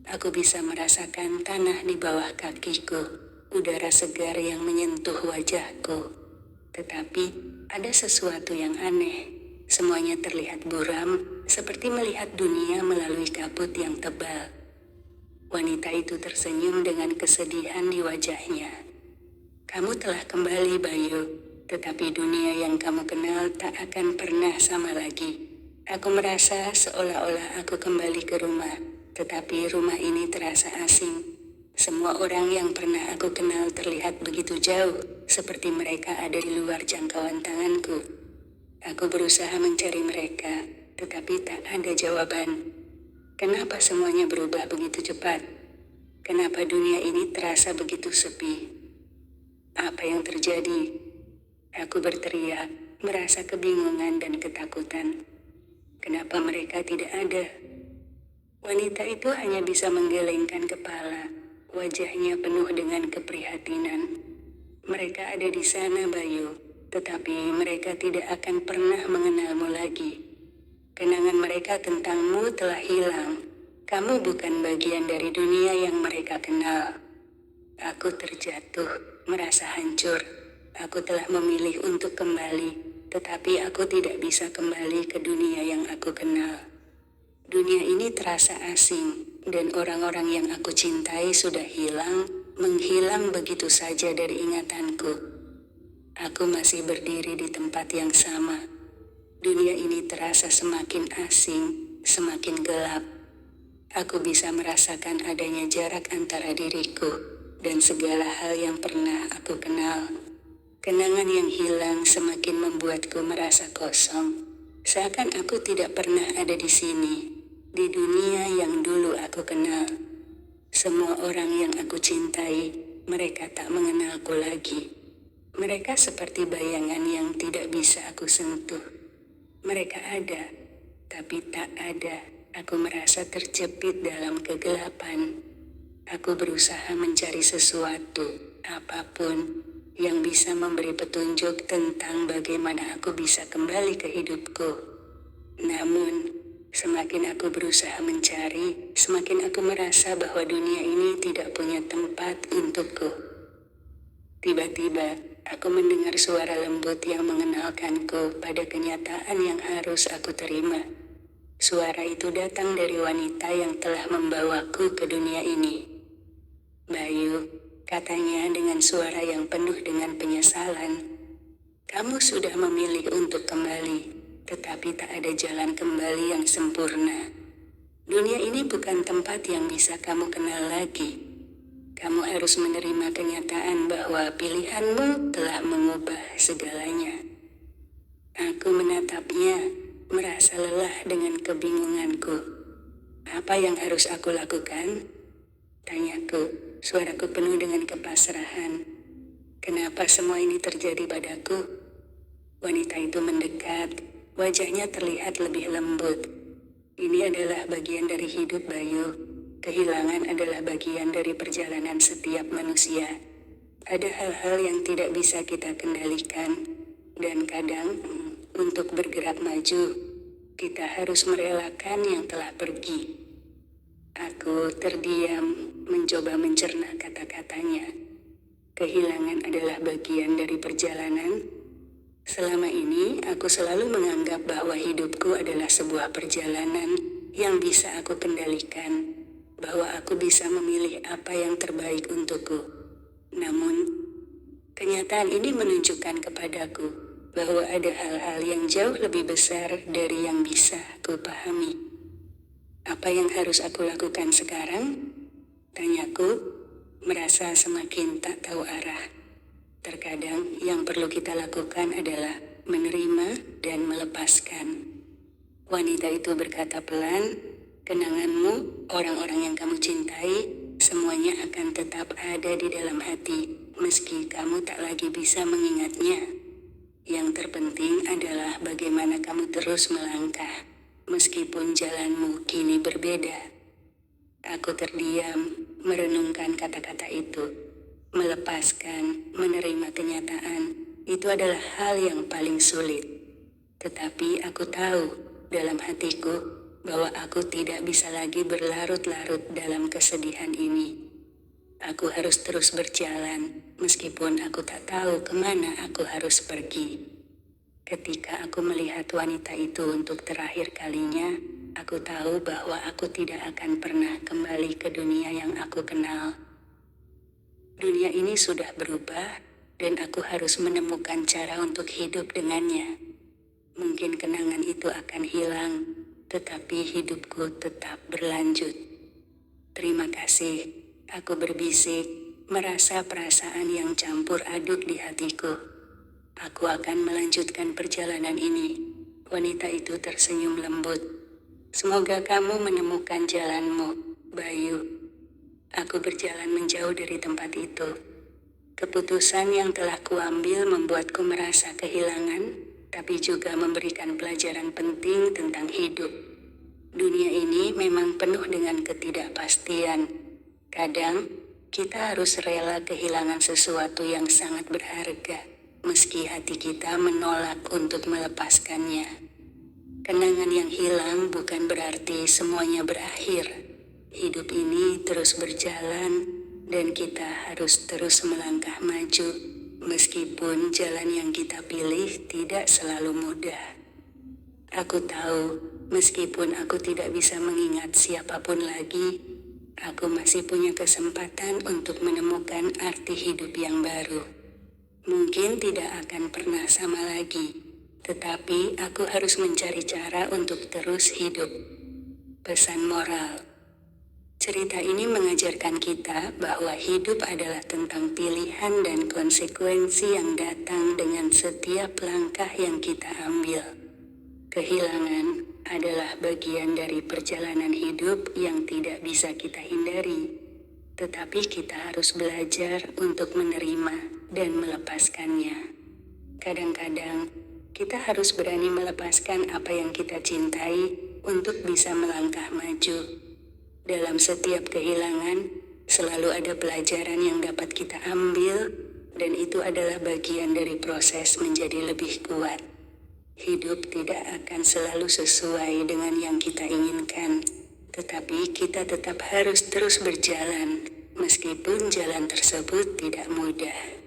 Aku bisa merasakan tanah di bawah kakiku, udara segar yang menyentuh wajahku. Tetapi, ada sesuatu yang aneh. Semuanya terlihat buram, seperti melihat dunia melalui kabut yang tebal. Wanita itu tersenyum dengan kesedihan di wajahnya. Kamu telah kembali, Bayu, tetapi dunia yang kamu kenal tak akan pernah sama lagi. Aku merasa seolah-olah aku kembali ke rumah, tetapi rumah ini terasa asing. Semua orang yang pernah aku kenal terlihat begitu jauh, seperti mereka ada di luar jangkauan tanganku. Aku berusaha mencari mereka, tetapi tak ada jawaban. Kenapa semuanya berubah begitu cepat? Kenapa dunia ini terasa begitu sepi? Apa yang terjadi? Aku berteriak, merasa kebingungan dan ketakutan. Kenapa mereka tidak ada? Wanita itu hanya bisa menggelengkan kepala, wajahnya penuh dengan keprihatinan. Mereka ada di sana, Bayu. Tetapi mereka tidak akan pernah mengenalmu lagi. Kenangan mereka tentangmu telah hilang. Kamu bukan bagian dari dunia yang mereka kenal. Aku terjatuh, merasa hancur. Aku telah memilih untuk kembali, tetapi aku tidak bisa kembali ke dunia yang aku kenal. Dunia ini terasa asing, dan orang-orang yang aku cintai sudah hilang, menghilang begitu saja dari ingatanku. Aku masih berdiri di tempat yang sama. Dunia ini terasa semakin asing, semakin gelap. Aku bisa merasakan adanya jarak antara diriku dan segala hal yang pernah aku kenal. Kenangan yang hilang semakin membuatku merasa kosong. Seakan aku tidak pernah ada di sini, di dunia yang dulu aku kenal. Semua orang yang aku cintai, mereka tak mengenalku lagi. Mereka seperti bayangan yang tidak bisa aku sentuh. Mereka ada, tapi tak ada. Aku merasa terjepit dalam kegelapan. Aku berusaha mencari sesuatu, apapun, yang bisa memberi petunjuk tentang bagaimana aku bisa kembali ke hidupku. Namun, semakin aku berusaha mencari, semakin aku merasa bahwa dunia ini tidak punya tempat untukku. Tiba-tiba, aku mendengar suara lembut yang mengenalkanku pada kenyataan yang harus aku terima. Suara itu datang dari wanita yang telah membawaku ke dunia ini. Bayu, katanya dengan suara yang penuh dengan penyesalan. Kamu sudah memilih untuk kembali, tetapi tak ada jalan kembali yang sempurna. Dunia ini bukan tempat yang bisa kamu kenal lagi. Kamu harus menerima kenyataan bahwa pilihanmu telah mengubah segalanya. Aku menatapnya, merasa lelah dengan kebingunganku. Apa yang harus aku lakukan? Tanyaku, suaraku penuh dengan kepasrahan. Kenapa semua ini terjadi padaku? Wanita itu mendekat, wajahnya terlihat lebih lembut. Ini adalah bagian dari hidup, Bayu. kehilangan adalah bagian dari perjalanan setiap manusia. Ada hal-hal yang tidak bisa kita kendalikan, dan kadang untuk bergerak maju, kita harus merelakan yang telah pergi. Aku terdiam, mencoba mencerna kata-katanya. Kehilangan adalah bagian dari perjalanan. Selama ini, aku selalu menganggap bahwa hidupku adalah sebuah perjalanan yang bisa aku kendalikan, bahwa aku bisa memilih apa yang terbaik untukku. Namun, kenyataan ini menunjukkan kepadaku bahwa ada hal-hal yang jauh lebih besar dari yang bisa aku pahami. Apa yang harus aku lakukan sekarang? Tanyaku, merasa semakin tak tahu arah. Terkadang yang perlu kita lakukan adalah menerima dan melepaskan. Wanita itu berkata pelan, kenanganmu, orang-orang yang kamu cintai, semuanya akan tetap ada di dalam hati, meski kamu tak lagi bisa mengingatnya. Yang terpenting adalah bagaimana kamu terus melangkah, meskipun jalanmu kini berbeda. Aku terdiam, merenungkan kata-kata itu. Melepaskan, menerima kenyataan, itu adalah hal yang paling sulit. Tetapi aku tahu, dalam hatiku, bahwa aku tidak bisa lagi berlarut-larut dalam kesedihan ini. Aku harus terus berjalan, meskipun aku tak tahu kemana aku harus pergi. Ketika aku melihat wanita itu untuk terakhir kalinya, aku tahu bahwa aku tidak akan pernah kembali ke dunia yang aku kenal. Dunia ini sudah berubah, dan aku harus menemukan cara untuk hidup dengannya. Mungkin kenangan itu akan hilang, tetapi hidupku tetap berlanjut. Terima kasih, aku berbisik, merasa perasaan yang campur aduk di hatiku. Aku akan melanjutkan perjalanan ini. Wanita itu tersenyum lembut. Semoga kamu menemukan jalanmu, Bayu. Aku berjalan menjauh dari tempat itu. Keputusan yang telah kuambil membuatku merasa kehilangan, tapi juga memberikan pelajaran penting tentang hidup. Dunia ini memang penuh dengan ketidakpastian. Kadang, kita harus rela kehilangan sesuatu yang sangat berharga, meski hati kita menolak untuk melepaskannya. Kenangan yang hilang bukan berarti semuanya berakhir. Hidup ini terus berjalan, dan kita harus terus melangkah maju, meskipun jalan yang kita pilih tidak selalu mudah. Aku tahu, meskipun aku tidak bisa mengingat siapapun lagi, aku masih punya kesempatan untuk menemukan arti hidup yang baru. Mungkin tidak akan pernah sama lagi, tetapi aku harus mencari cara untuk terus hidup. Pesan moral. Cerita ini mengajarkan kita bahwa hidup adalah tentang pilihan dan konsekuensi yang datang dengan setiap langkah yang kita ambil. Kehilangan adalah bagian dari perjalanan hidup yang tidak bisa kita hindari, tetapi kita harus belajar untuk menerima dan melepaskannya. Kadang-kadang, kita harus berani melepaskan apa yang kita cintai untuk bisa melangkah maju. Dalam setiap kehilangan, selalu ada pelajaran yang dapat kita ambil, dan itu adalah bagian dari proses menjadi lebih kuat. Hidup tidak akan selalu sesuai dengan yang kita inginkan, tetapi kita tetap harus terus berjalan, meskipun jalan tersebut tidak mudah.